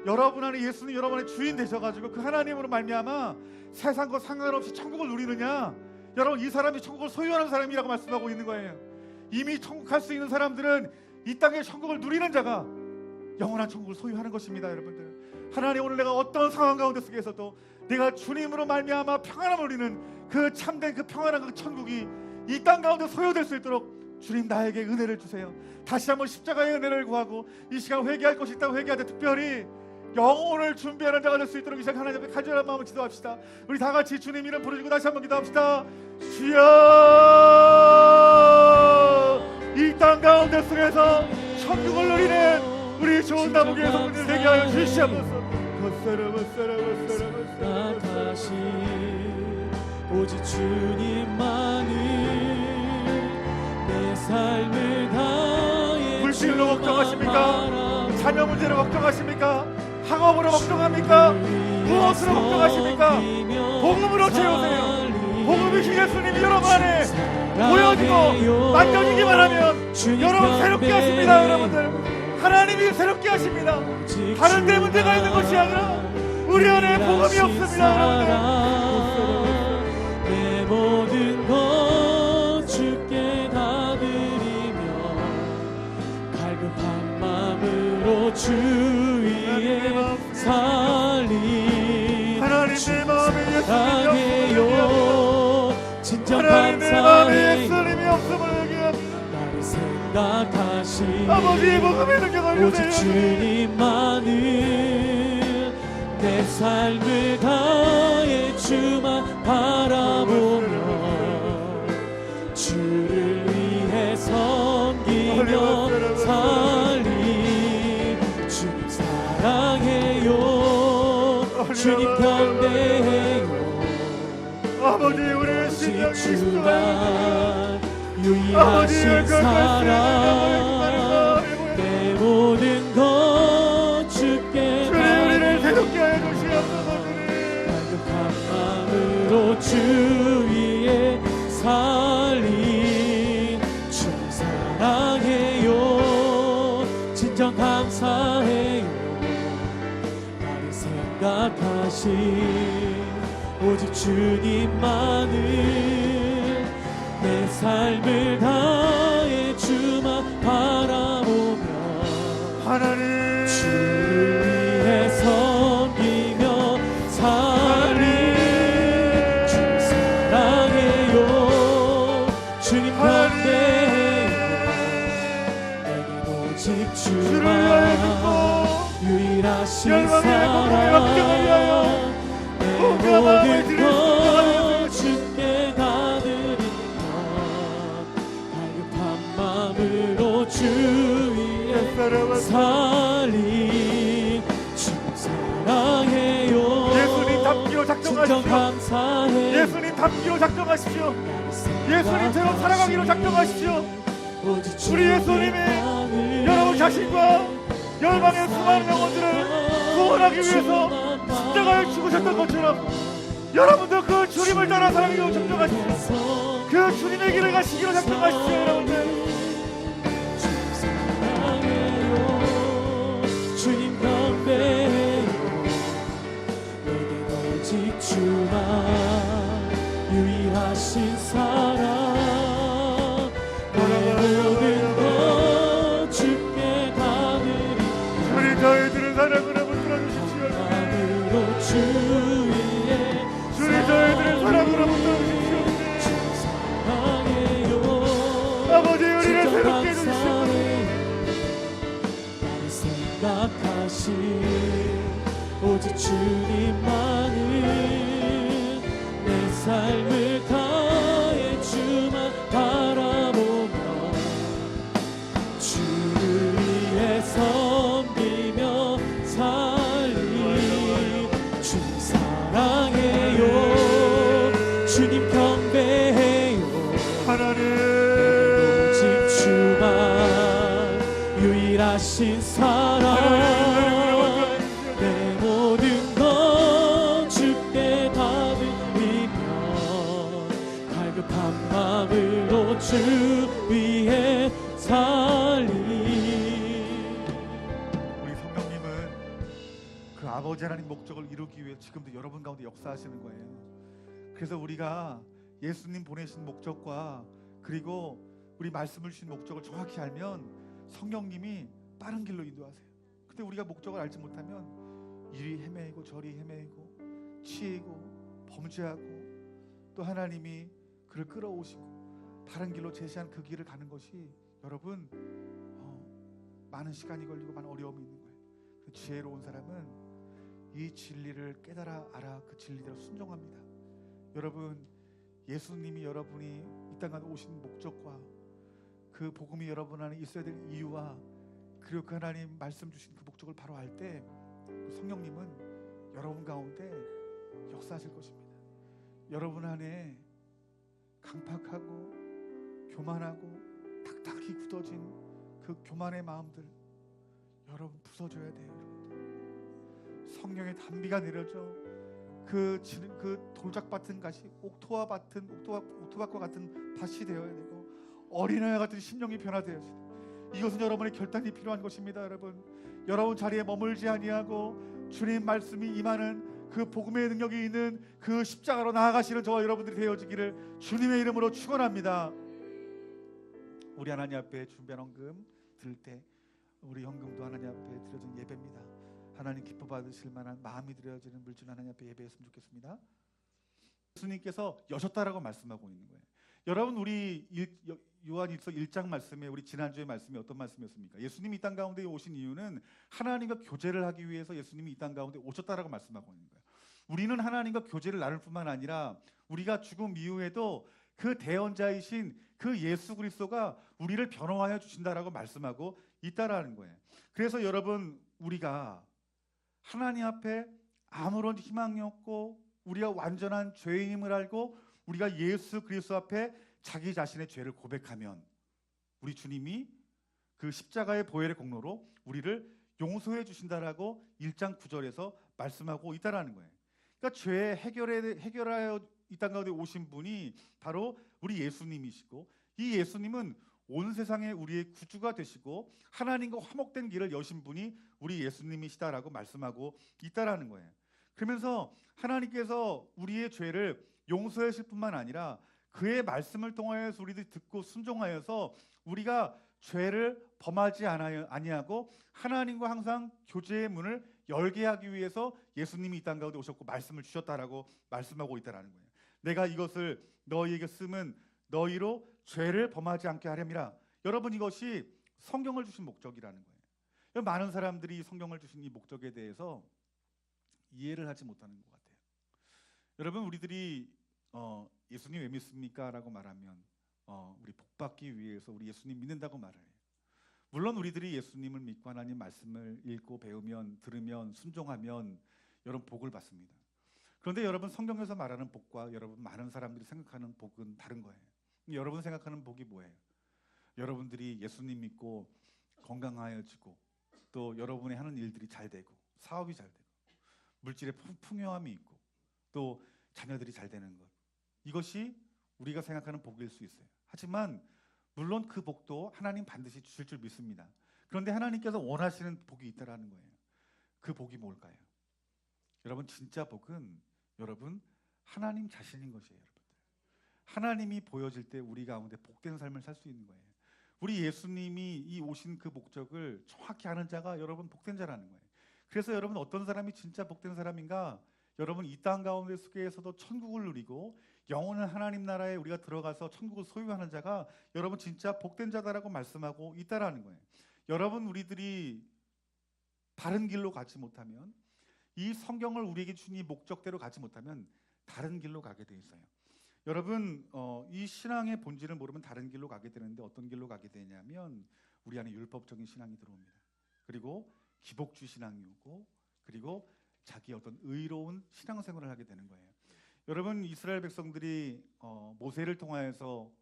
여러분 안에 예수님 여러분의 주인 되셔가지고 그 하나님으로 말미암아 세상과 상관없이 천국을 누리느냐, 여러분 이 사람이 천국을 소유하는 사람이라고 말씀하고 있는 거예요. 이미 천국 갈 수 있는 사람들은 이 땅의 천국을 누리는 자가 영원한 천국을 소유하는 것입니다. 여러분들 하나님 오늘 내가 어떤 상황 가운데 속에서도 내가 주님으로 말미암아 평안함을 누리는 그 참된 그 평안한 그 천국이 이 땅 가운데 소유될 수 있도록 주님 나에게 은혜를 주세요. 다시 한번 십자가의 은혜를 구하고 이 시간 회개할 것이 있다고 회개할 때 특별히 영혼을 준비하는 자가 될 수 있도록 이 시간 하나님 앞에 간절한 마음을 기도합시다. 우리 다 같이 주님 이름 부르시고 다시 한번 기도합시다. 주여 이 땅 가운데 속에서 천국을 누리는 우리 좋은 나무교회 성도들 되게 하여 주시옵소서. 나 다시 오직 주님만을 내 삶을 다해 물질로 걱정하십니까? 자녀 문제로 걱정하십니까? 학업으로 걱정합니까? 무엇으로 걱정하십니까? 복음으로 채우세요. 복음이신 예수님이 여러분 안에 보여지고 만져지기만 하면 여러분 새롭게 하십니다. 여러분들 하나님이 새롭게 하십니다. 다른 데 문제가 있는 것이 아니라 우리 안에 복음이 없습니다. 여러분들 내 모든 것 주께 다 드리며 갈급한 마음으로 주 위에 살리 하나님 내 마음에 사랑해요 진정 하나님 내 마음에 감사해요 예수님이 없음을 얘기합니다. 나를 생각하시 아버지의 복음의 능력을 오직 주세요. 주님만을 내 삶을 다해 주만 바라보며 주를 위해 섬기며 살리 주님 사랑해요 주님 경배해요 아버지 우리의 오직 심령이 주만 유일하신 사랑 내 모든 것 주께 우리를 새롭게 하여 주시옵소서. 갈급한 마음으로 주 위에 살리 주 사랑해요 진정 감사해요 나를 생각하신 오직 주님만을 내 삶을 다해 주만 바라보며 하나님 주를 위해 섬기며 살리 주 사랑해요 주님 경배해요 내겐 오직 주를 위하여 주만 죽고 유일하신 열방의 복음을 확증을 위하여 내 몸과 마음을 모든 드릴 수 있도록 것 주께 다 드리며 갈급한 마음으로 주 위에 살리 주 사랑해요 예수님 담기로 진정 작정하십시오. 감사해요 예수님 담기로 작정하십시오. 예수님처럼 살아가기로 작정하십시오. 우리 예수님이 여러분 자신과 열방의 수많은 영혼들을 구원하기 위해서 십자가에 죽으셨던 것처럼 여러분도 그 주님을 따라 살아가기로 작정하십시오. 그 주님의 길을 가시기로 작정하십시오. 여러분들 주님 경배해요 내겐 오직 주만 유일하신 사랑 내 모든 것 주께 다 드리며 우리 저희들을 사랑으로 붙들어 주십시오. 마음으로 주 위에 주님 저희들을 사랑으로 붙들어 주십시오. 주 사랑해요 아버지 우리를 새롭게 해주십시오. 나를 생각하신 오직 주님만을 내 삶을 다해 주만 바라보며 주를 위해 섬기며 살리 주님 사랑해요 주님 경배해요 하나님 오직 주만 유일하신 사랑 내 모든 것 주께 다 드리며 갈급한 마음으로 주 위해 살리 우리 성령님은 그 아버지 하나님 목적을 이루기 위해 지금도 여러분 가운데 역사하시는 거예요. 그래서 우리가 예수님 보내신 목적과 그리고 우리 말씀을 주신 목적을 정확히 알면 성령님이 빠른 길로 인도하세요. 근데 우리가 목적을 알지 못하면 이리 헤매이고 저리 헤매이고 치이고 범죄하고 또 하나님이 그를 끌어오시고 다른 길로 제시한 그 길을 가는 것이 여러분 많은 시간이 걸리고 많은 어려움이 있는 거예요. 지혜로운 사람은 이 진리를 깨달아 알아 그 진리대로 순종합니다. 여러분 예수님이 여러분이 이 땅에 오신 목적과 그 복음이 여러분 안에 있어야 될 이유와 그리고 그 하나님 말씀 주신 그 목적을 바로 알 때 성령님은 여러분 가운데 역사하실 것입니다. 여러분 안에 강팍하고 교만하고 탁탁히 굳어진 그 교만의 마음들 여러분 부숴줘야 돼요. 여러분들. 성령의 단비가 내려져 그 돌짝밭은 가시 옥토밭과 같은 밭이 되어야 되고 어린아이 같은 심령이 변화되어야 됩니다. 이것은 여러분의 결단이 필요한 것입니다. 여러분 자리에 머물지 아니하고 주님 말씀이 임하는 그 복음의 능력이 있는 그 십자가로 나아가시는 저와 여러분들이 되어지기를 주님의 이름으로 축원합니다. 우리 하나님 앞에 준비한 헌금 드릴 때 우리 헌금도 하나님 앞에 드려진 예배입니다. 하나님 기뻐 받으실 만한 마음이 드려지는 물질 하나님 앞에 예배했으면 좋겠습니다. 예수님께서 여셨다라고 말씀하고 있는 거예요. 여러분 우리 요한일서 1장 말씀에 우리 지난주에 말씀이 어떤 말씀이었습니까? 예수님이 이 땅 가운데 오신 이유는 하나님과 교제를 하기 위해서 예수님이 이 땅 가운데 오셨다라고 말씀하고 있는 거예요. 우리는 하나님과 교제를 나눌 뿐만 아니라 우리가 죽음 이후에도 그 대언자이신 그 예수 그리스도가 우리를 변호하여 주신다라고 말씀하고 있다라는 거예요. 그래서 여러분 우리가 하나님 앞에 아무런 희망이 없고 우리가 완전한 죄인임을 알고 우리가 예수 그리스도 앞에 자기 자신의 죄를 고백하면 우리 주님이 그 십자가의 보혈의 공로로 우리를 용서해 주신다라고 1장 9절에서 말씀하고 있다라는 거예요. 그러니까 죄 해결하여 이 땅 가운데 오신 분이 바로 우리 예수님이시고 이 예수님은 온 세상에 우리의 구주가 되시고 하나님과 화목된 길을 여신 분이 우리 예수님이시다라고 말씀하고 있다라는 거예요. 그러면서 하나님께서 우리의 죄를 용서해 주실 뿐만 아니라 그의 말씀을 통하여서 우리들이 듣고 순종하여서 우리가 죄를 범하지 아니하고 하나님과 항상 교제의 문을 열게 하기 위해서 예수님이 이 땅 가운데 오셨고 말씀을 주셨다라고 말씀하고 있다라는 거예요. 내가 이것을 너희에게 쓰면 너희로 죄를 범하지 않게 하렴이라. 여러분 이것이 성경을 주신 목적이라는 거예요. 많은 사람들이 성경을 주신 이 목적에 대해서 이해를 하지 못하는 것 같아요. 여러분 우리들이 예수님 왜 믿습니까? 라고 말하면 우리 복받기 위해서 우리 예수님 믿는다고 말을 해요. 물론 우리들이 예수님을 믿고 하나님 말씀을 읽고 배우면 들으면 순종하면 여러분 복을 받습니다. 그런데 여러분 성경에서 말하는 복과 여러분 많은 사람들이 생각하는 복은 다른 거예요. 여러분 생각하는 복이 뭐예요? 여러분들이 예수님 믿고 건강하여지고 또 여러분이 하는 일들이 잘 되고 사업이 잘 되고 물질의 풍요함이 있고 또 자녀들이 잘 되는 것, 이것이 우리가 생각하는 복일 수 있어요. 하지만 물론 그 복도 하나님 반드시 주실 줄 믿습니다. 그런데 하나님께서 원하시는 복이 있다라는 거예요. 그 복이 뭘까요? 여러분 진짜 복은 여러분 하나님 자신인 것이에요. 여러분들 하나님이 보여질 때 우리 가운데 복된 삶을 살 수 있는 거예요. 우리 예수님이 이 오신 그 목적을 정확히 아는 자가 여러분 복된 자라는 거예요. 그래서 여러분 어떤 사람이 진짜 복된 사람인가? 여러분 이 땅 가운데 속에서도 천국을 누리고 영원한 하나님 나라에 우리가 들어가서 천국을 소유하는 자가 여러분 진짜 복된 자다라고 말씀하고 있다라는 거예요. 여러분 우리들이 바른 길로 가지 못하면 이 성경을 우리에게 주신 이 목적대로 가지 못하면 다른 길로 가게 돼 있어요. 여러분 이 신앙의 본질을 모르면 다른 길로 가게 되는데 어떤 길로 가게 되냐면 우리 안에 율법적인 신앙이 들어옵니다. 그리고 기복주의 신앙이 오고 그리고 자기 어떤 의로운 신앙생활을 하게 되는 거예요. 여러분 이스라엘 백성들이 모세를 통하여서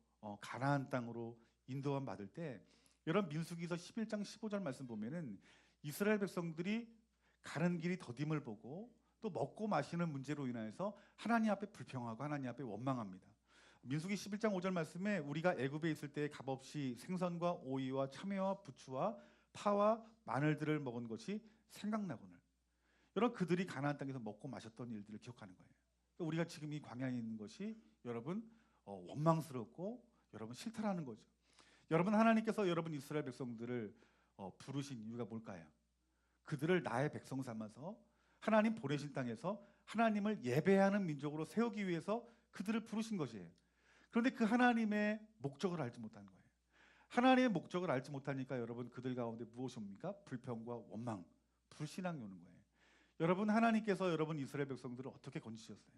가나안 땅으로 인도함 받을 때 여러분 민수기서 11장 15절 말씀 보면은 이스라엘 백성들이 가는 길이 더딤을 보고 또 먹고 마시는 문제로 인하여서 하나님 앞에 불평하고 하나님 앞에 원망합니다. 민수기 11장 5절 말씀에 우리가 애굽에 있을 때 값없이 생선과 오이와 참외와 부추와 파와 마늘들을 먹은 것이 생각나거늘. 여러분 그들이 가나안 땅에서 먹고 마셨던 일들을 기억하는 거예요. 그러니까 우리가 지금 이 광야에 있는 것이 여러분 원망스럽고 여러분 싫다라는 거죠. 여러분 하나님께서 여러분 이스라엘 백성들을 부르신 이유가 뭘까요? 그들을 나의 백성 삼아서 하나님 보내신 땅에서 하나님을 예배하는 민족으로 세우기 위해서 그들을 부르신 것이에요. 그런데 그 하나님의 목적을 알지 못한 거예요. 하나님의 목적을 알지 못하니까 여러분 그들 가운데 무엇이 옵니까? 불평과 원망, 불신앙이 오는 거예요. 여러분 하나님께서 여러분 이스라엘 백성들을 어떻게 건지셨어요?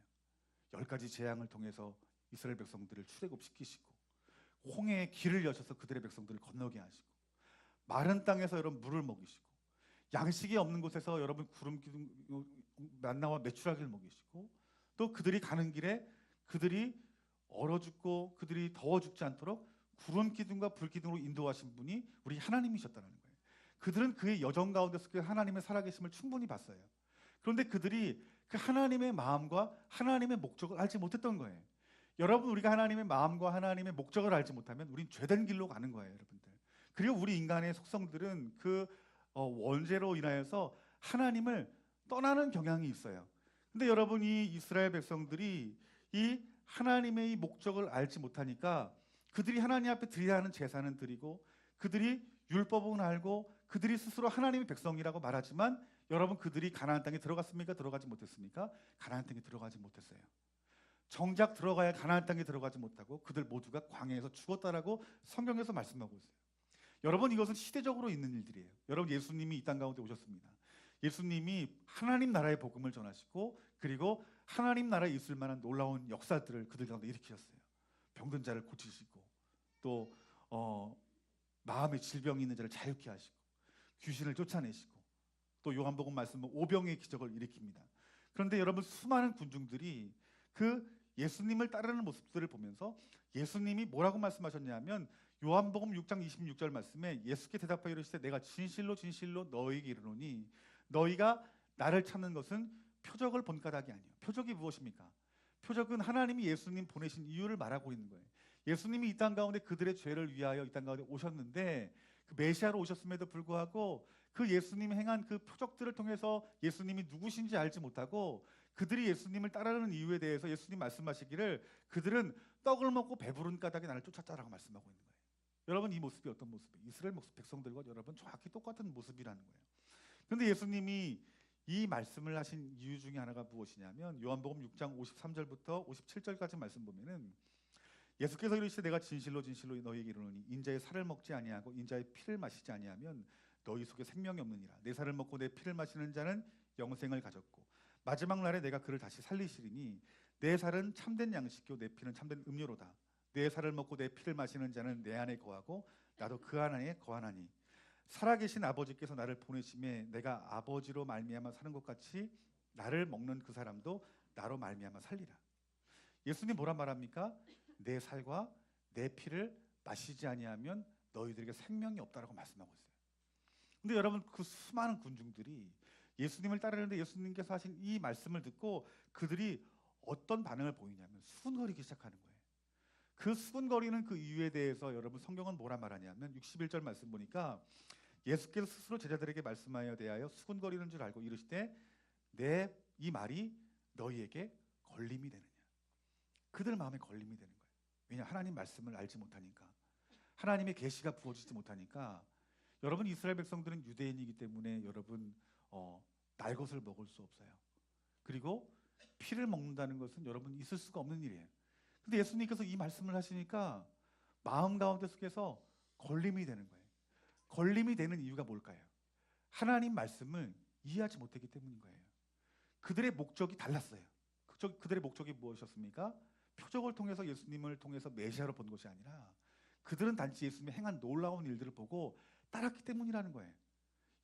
10가지 재앙을 통해서 이스라엘 백성들을 출애굽시키시고 홍해의 길을 여셔서 그들의 백성들을 건너게 하시고 마른 땅에서 여러분 물을 먹이시고 양식이 없는 곳에서 여러분 구름 기둥 만나와 메추라기를 먹이시고 또 그들이 가는 길에 그들이 얼어 죽고 그들이 더워 죽지 않도록 구름 기둥과 불 기둥으로 인도하신 분이 우리 하나님이셨다는 거예요. 그들은 그의 여정 가운데서 그 하나님의 살아계심을 충분히 봤어요. 그런데 그들이 그 하나님의 마음과 하나님의 목적을 알지 못했던 거예요. 여러분, 우리가 하나님의 마음과 하나님의 목적을 알지 못하면 우린 죄된 길로 가는 거예요, 여러분들. 그리고 우리 인간의 속성들은 그 원죄로 인하여서 하나님을 떠나는 경향이 있어요. 근데 여러분, 이 이스라엘 백성들이 이 하나님의 이 목적을 알지 못하니까 그들이 하나님 앞에 드려야 하는 제사는 드리고, 그들이 율법은 알고, 그들이 스스로 하나님의 백성이라고 말하지만, 여러분, 그들이 가나안 땅에 들어갔습니까? 들어가지 못했습니까? 가나안 땅에 들어가지 못했어요. 정작 들어가야 가나안 땅에 들어가지 못하고 그들 모두가 광야에서 죽었다라고 성경에서 말씀하고 있어요. 여러분, 이것은 시대적으로 있는 일들이에요. 여러분, 예수님이 이 땅 가운데 오셨습니다. 예수님이 하나님 나라의 복음을 전하시고, 그리고 하나님 나라에 있을 만한 놀라운 역사들을 그들 가운데 일으키셨어요. 병든 자를 고치시고, 또 마음에 질병이 있는 자를 자유케 하시고, 귀신을 쫓아내시고, 또 요한복음 말씀은 오병의 기적을 일으킵니다. 그런데 여러분, 수많은 군중들이 그 예수님을 따르는 모습들을 보면서 예수님이 뭐라고 말씀하셨냐면, 요한복음 6장 26절 말씀에 예수께 대답하여 이르시되 내가 진실로 진실로 너희에게 이르노니 너희가 나를 찾는 것은 표적을 본 까닭이 아니에요. 표적이 무엇입니까? 표적은 하나님이 예수님 보내신 이유를 말하고 있는 거예요. 예수님이 이 땅 가운데 그들의 죄를 위하여 이 땅 가운데 오셨는데, 그 메시아로 오셨음에도 불구하고 그 예수님이 행한 그 표적들을 통해서 예수님이 누구신지 알지 못하고, 그들이 예수님을 따르는 이유에 대해서 예수님 말씀하시기를 그들은 떡을 먹고 배부른 까닭에 나를 쫓았다라고 말씀하고 있는 거예요. 여러분, 이 모습이 어떤 모습이에요? 이스라엘 백성들과 여러분 정확히 똑같은 모습이라는 거예요. 그런데 예수님이 이 말씀을 하신 이유 중에 하나가 무엇이냐면, 요한복음 6장 53절부터 57절까지 말씀 보면은 예수께서 이르시되 내가 진실로 진실로 너희에게 이르노니 인자의 살을 먹지 아니하고 인자의 피를 마시지 아니하면 너희 속에 생명이 없느니라. 내 살을 먹고 내 피를 마시는 자는 영생을 가졌고 마지막 날에 내가 그를 다시 살리시리니 내 살은 참된 양식이요 내 피는 참된 음료로다. 내 살을 먹고 내 피를 마시는 자는 내 안에 거하고 나도 그 안에 거하나니 살아계신 아버지께서 나를 보내심에 내가 아버지로 말미암아 사는 것 같이 나를 먹는 그 사람도 나로 말미암아 살리라. 예수님 뭐라 말합니까? 내 살과 내 피를 마시지 아니하면 너희들에게 생명이 없다라고 말씀하고 있어요. 근데 여러분, 그 수많은 군중들이 예수님을 따르는데 예수님께서 하신 이 말씀을 듣고 그들이 어떤 반응을 보이냐면 수군거리기 시작하는 거예요. 그 수군거리는 그 이유에 대해서 여러분, 성경은 뭐라 말하냐면 61절 말씀 보니까 예수께서 스스로 제자들에게 말씀하여 대하여 수군거리는 줄 알고 이르시되 내 이 말이 너희에게 걸림이 되느냐. 그들 마음에 걸림이 되는 거예요. 왜냐, 하나님 말씀을 알지 못하니까, 하나님의 계시가 부어지지 못하니까. 여러분, 이스라엘 백성들은 유대인이기 때문에 여러분 날 것을 먹을 수 없어요. 그리고 피를 먹는다는 것은 여러분 있을 수가 없는 일이에요. 근데 예수님께서 이 말씀을 하시니까 마음 가운데 속에서 걸림이 되는 거예요. 걸림이 되는 이유가 뭘까요? 하나님 말씀을 이해하지 못했기 때문인 거예요. 그들의 목적이 달랐어요. 그들의 목적이 무엇이었습니까? 표적을 통해서 예수님을 통해서 메시아로 본 것이 아니라 그들은 단지 예수님이 행한 놀라운 일들을 보고 따랐기 때문이라는 거예요.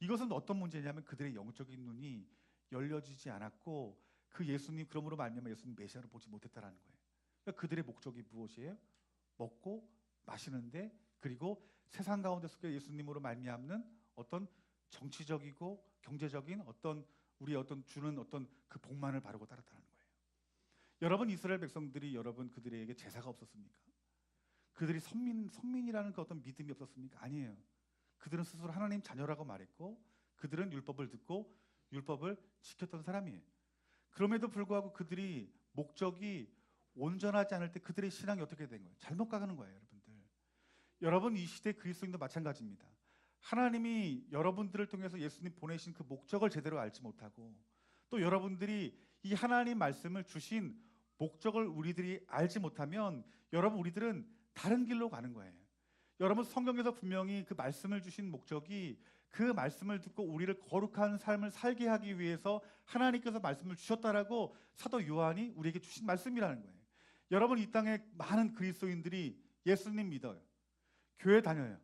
이것은 어떤 문제냐면 그들의 영적인 눈이 열려지지 않았고 그 예수님, 그러므로 말미암아 예수님 메시아로 보지 못했다라는 거예요. 그러니까 그들의 목적이 무엇이에요? 먹고 마시는데, 그리고 세상 가운데 속에 예수님으로 말미암는 어떤 정치적이고 경제적인 어떤 우리의 어떤 주는 어떤 그 복만을 바르고 따랐다는 거예요. 여러분, 이스라엘 백성들이 여러분 그들에게 제사가 없었습니까? 그들이 선민이라는 그 어떤 믿음이 없었습니까? 아니에요. 그들은 스스로 하나님 자녀라고 말했고 그들은 율법을 듣고 율법을 지켰던 사람이에요. 그럼에도 불구하고 그들이 목적이 온전하지 않을 때 그들의 신앙이 어떻게 된 거예요? 잘못 가는 거예요, 여러분들. 여러분, 이 시대 그리스도인도 마찬가지입니다. 하나님이 여러분들을 통해서 예수님 보내신 그 목적을 제대로 알지 못하고, 또 여러분들이 이 하나님 말씀을 주신 목적을 우리들이 알지 못하면 여러분, 우리들은 다른 길로 가는 거예요. 여러분, 성경에서 분명히 그 말씀을 주신 목적이 그 말씀을 듣고 우리를 거룩한 삶을 살게 하기 위해서 하나님께서 말씀을 주셨다라고 사도 요한이 우리에게 주신 말씀이라는 거예요. 여러분, 이 땅에 많은 그리스도인들이 예수님 믿어요. 교회 다녀요.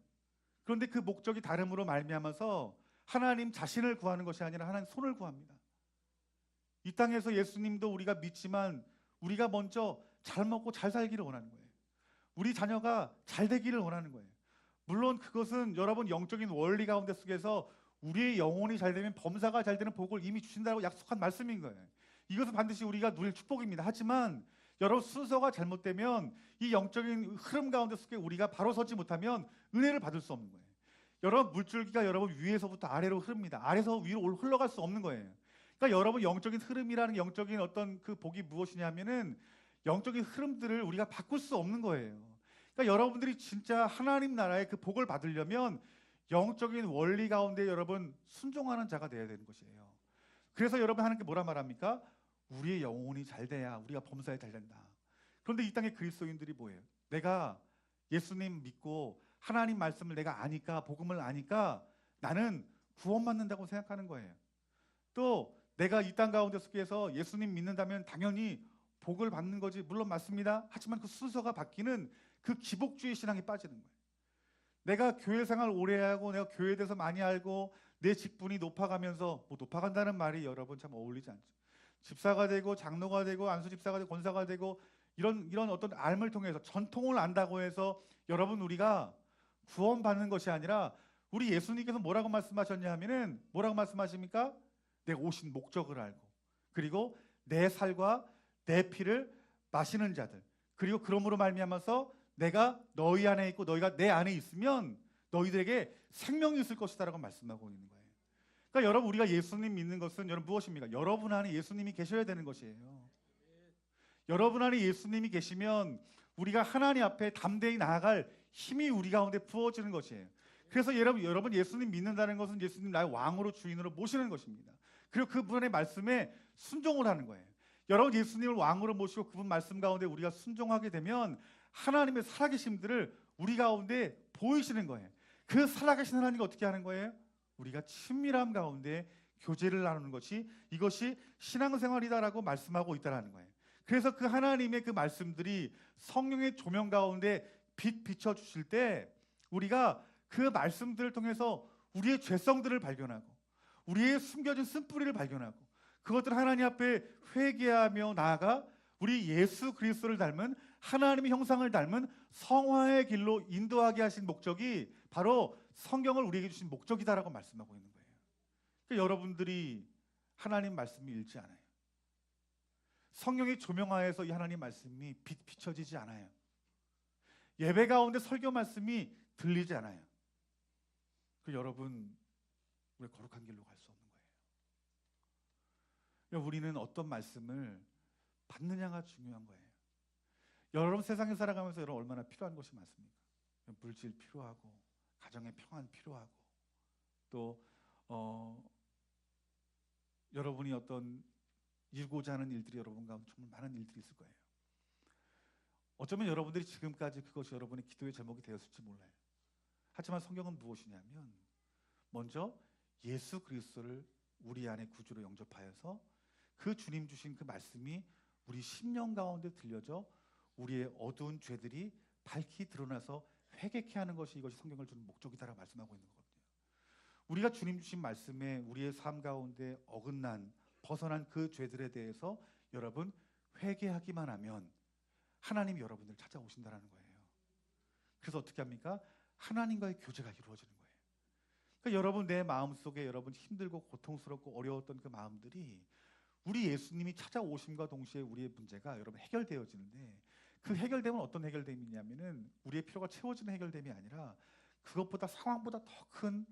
그런데 그 목적이 다름으로 말미암아서 하나님 자신을 구하는 것이 아니라 하나님 손을 구합니다. 이 땅에서 예수님도 우리가 믿지만 우리가 먼저 잘 먹고 잘 살기를 원하는 거예요. 우리 자녀가 잘 되기를 원하는 거예요. 물론 그것은 여러분 영적인 원리 가운데 속에서 우리의 영혼이 잘 되면 범사가 잘 되는 복을 이미 주신다고 약속한 말씀인 거예요. 이것은 반드시 우리가 누릴 축복입니다. 하지만 여러분 순서가 잘못되면 이 영적인 흐름 가운데 속에 우리가 바로 서지 못하면 은혜를 받을 수 없는 거예요. 여러분 물줄기가 여러분 위에서부터 아래로 흐릅니다. 아래서 위로 흘러갈 수 없는 거예요. 그러니까 여러분 영적인 흐름이라는 영적인 어떤 그 복이 무엇이냐면은 영적인 흐름들을 우리가 바꿀 수 없는 거예요. 그러니까 여러분들이 진짜 하나님 나라의 그 복을 받으려면 영적인 원리 가운데 여러분 순종하는 자가 되어야 되는 것이에요. 그래서 여러분 하나님께 뭐라 말합니까? 우리의 영혼이 잘 돼야 우리가 범사에 잘 된다. 그런데 이 땅의 그리스도인들이 뭐예요? 내가 예수님 믿고 하나님 말씀을 내가 아니까, 복음을 아니까 나는 구원받는다고 생각하는 거예요. 또 내가 이 땅 가운데 속해서 예수님 믿는다면 당연히 복을 받는 거지. 물론 맞습니다. 하지만 그 순서가 바뀌는 그 기복주의 신앙에 빠지는 거예요. 내가 교회 생활 오래 하고 내가 교회에 대해서 많이 알고 내 직분이 높아가면서, 뭐 높아간다는 말이 여러분 참 어울리지 않죠. 집사가 되고 장로가 되고 안수 집사가 되고 권사가 되고 이런 어떤 삶을 통해서 전통을 안다고 해서 여러분 우리가 구원받는 것이 아니라, 우리 예수님께서 뭐라고 말씀하셨냐 하면은 뭐라고 말씀하십니까? 내가 오신 목적을 알고, 그리고 내 살과 내 피를 마시는 자들, 그리고 그러므로 말미암아서 내가 너희 안에 있고 너희가 내 안에 있으면 너희들에게 생명이 있을 것이다라고 말씀하고 있는 거예요. 그러니까 여러분 우리가 예수님 믿는 것은 여러분 무엇입니까? 여러분 안에 예수님이 계셔야 되는 것이에요. 여러분 안에 예수님이 계시면 우리가 하나님 앞에 담대히 나아갈 힘이 우리 가운데 부어지는 것이에요. 그래서 여러분 예수님 믿는다는 것은 예수님 나의 왕으로 주인으로 모시는 것입니다. 그리고 그분의 말씀에 순종을 하는 거예요. 여러분 예수님을 왕으로 모시고 그분 말씀 가운데 우리가 순종하게 되면 하나님의 살아계심들을 우리 가운데 보이시는 거예요. 그 살아계신 하나님이 어떻게 하는 거예요? 우리가 친밀함 가운데 교제를 나누는 것이, 이것이 신앙생활이다라고 말씀하고 있다라는 거예요. 그래서 그 하나님의 그 말씀들이 성령의 조명 가운데 비춰 주실 때 우리가 그 말씀들을 통해서 우리의 죄성들을 발견하고 우리의 숨겨진 쓴뿌리를 발견하고 그것들을 하나님 앞에 회개하며 나아가 우리 예수 그리스도를 닮은 하나님의 형상을 닮은 성화의 길로 인도하게 하신 목적이 바로 성경을 우리에게 주신 목적이다라고 말씀하고 있는 거예요. 그러니까 여러분들이 하나님 말씀을 읽지 않아요. 성령의 조명하에서 이 하나님 말씀이 비춰지지 않아요. 예배 가운데 설교 말씀이 들리지 않아요. 그 여러분 우리 거룩한 길로 갈 수 없는 거예요. 그러니까 우리는 어떤 말씀을 받느냐가 중요한 거예요. 여러분 세상에 살아가면서 여러분 얼마나 필요한 것이 많습니까? 물질 필요하고, 가정의 평안 필요하고, 또 여러분이 어떤 이루고자 하는 일들이 여러분 가운데 정말 많은 일들이 있을 거예요. 어쩌면 여러분들이 지금까지 그것이 여러분의 기도의 제목이 되었을지 몰라요. 하지만 성경은 무엇이냐면 먼저 예수 그리스도를 우리 안에 구주로 영접하여서 그 주님 주신 그 말씀이 우리 심령 가운데 들려져 우리의 어두운 죄들이 밝히 드러나서 회개케 하는 것이, 이것이 성경을 주는 목적이다라고 말씀하고 있는 거거든요. 우리가 주님 주신 말씀에 우리의 삶 가운데 어긋난, 벗어난 그 죄들에 대해서 여러분 회개하기만 하면 하나님이 여러분들을 찾아오신다는 거예요. 그래서 어떻게 합니까? 하나님과의 교제가 이루어지는 거예요. 그러니까 여러분 내 마음속에 여러분 힘들고 고통스럽고 어려웠던 그 마음들이 우리 예수님이 찾아오심과 동시에 우리의 문제가 여러분 해결되어지는데, 그 해결됨은 어떤 해결됨이냐면은 우리의 필요가 채워지는 해결됨이 아니라 그것보다 상황보다 더 큰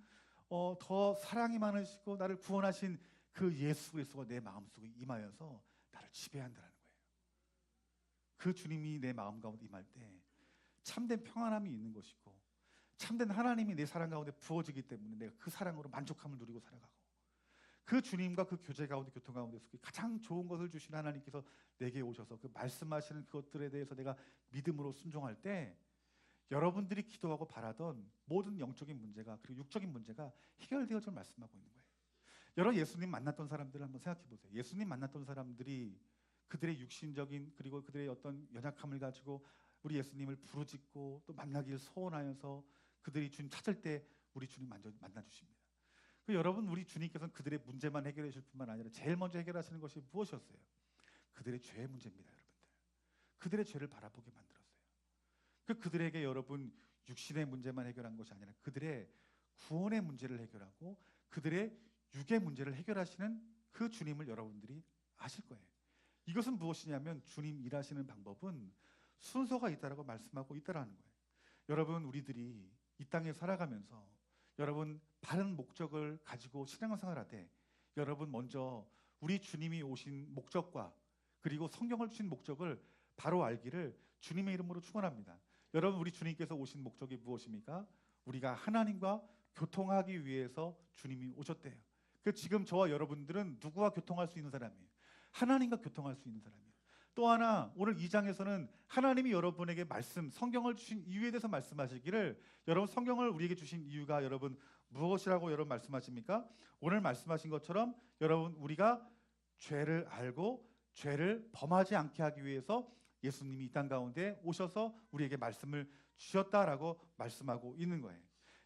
더 사랑이 많으시고 나를 구원하신 그 예수 그리스도가 내 마음속에 임하여서 나를 지배한다는 거예요. 그 주님이 내 마음 가운데 임할 때 참된 평안함이 있는 것이고, 참된 하나님이 내 사랑 가운데 부어지기 때문에 내가 그 사랑으로 만족함을 누리고 살아가고, 그 주님과 그 교제 가운데, 교통 가운데 속에 가장 좋은 것을 주시는 하나님께서 내게 오셔서 그 말씀하시는 그것들에 대해서 내가 믿음으로 순종할 때 여러분들이 기도하고 바라던 모든 영적인 문제가, 그리고 육적인 문제가 해결되어질 말씀하고 있는 거예요. 여러분 예수님 만났던 사람들을 한번 생각해 보세요. 예수님 만났던 사람들이 그들의 육신적인, 그리고 그들의 어떤 연약함을 가지고 우리 예수님을 부르짖고 또 만나길 소원하여서 그들이 주님 찾을 때 우리 주님 만나 주십니다. 여러분 우리 주님께서는 그들의 문제만 해결해 주실 뿐만 아니라 제일 먼저 해결하시는 것이 무엇이었어요? 그들의 죄의 문제입니다. 여러분들, 그들의 죄를 바라보게 만들었어요. 그들에게 여러분 육신의 문제만 해결한 것이 아니라 그들의 구원의 문제를 해결하고 그들의 육의 문제를 해결하시는 그 주님을 여러분들이 아실 거예요. 이것은 무엇이냐면 주님 일하시는 방법은 순서가 있다라고 말씀하고 있다라는 거예요. 여러분, 우리들이 이 땅에 살아가면서 여러분 바른 목적을 가지고 신앙생활하되 여러분 먼저 우리 주님이 오신 목적과 그리고 성경을 주신 목적을 바로 알기를 주님의 이름으로 축원합니다. 여러분, 우리 주님께서 오신 목적이 무엇입니까? 우리가 하나님과 교통하기 위해서 주님이 오셨대요. 그 지금 저와 여러분들은 누구와 교통할 수 있는 사람이에요? 하나님과 교통할 수 있는 사람이에요. 또 하나, 오늘 2장에서는 하나님이 여러분에게 말씀, 성경을 주신 이유에 대해서 말씀하시기를, 여러분 성경을 우리에게 주신 이유가 여러분 무엇이라고 여러분 말씀하십니까? 오늘 말씀하신 것처럼 여러분 우리가 죄를 알고 죄를 범하지 않게 하기 위해서 예수님이 이 땅 가운데 오셔서 우리에게 말씀을 주셨다라고 말씀하고 있는 거예요.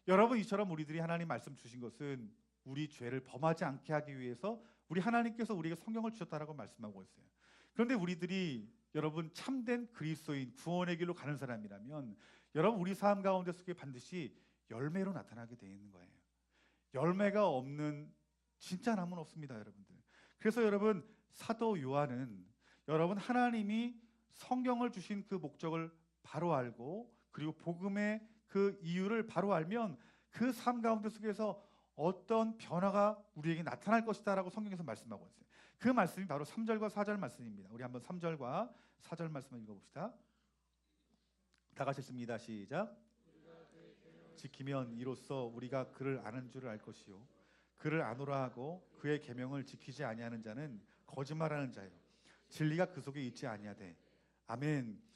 여러분, 이처럼 우리들이 하나님 말씀 주신 것은 우리 죄를 범하지 않게 하기 위해서 우리 하나님께서 우리에게 성경을 주셨다라고 말씀하고 있어요. 그런데 우리들이 여러분 참된 그리스도인 구원의 길로 가는 사람이라면 여러분 우리 삶 가운데 속에 반드시 열매로 나타나게 되어 있는 거예요. 열매가 없는 진짜 나무는 없습니다, 여러분들. 그래서 여러분 사도 요한은 여러분 하나님이 성경을 주신 그 목적을 바로 알고 그리고 복음의 그 이유를 바로 알면 그 삶 가운데 속에서 어떤 변화가 우리에게 나타날 것이다 라고 성경에서 말씀하고 있어요. 그 말씀이 바로 3절과 4절 말씀입니다. 우리 한번 3절과 4절 말씀을 읽어봅시다. 다 같이 읽습니다. 시작. 지키면 이로써 우리가 그를 아는 줄을 알 것이요 그를 아노라 하고 그의 계명을 지키지 아니하는 자는 거짓말하는 자요 진리가 그 속에 있지 아니하되 아멘.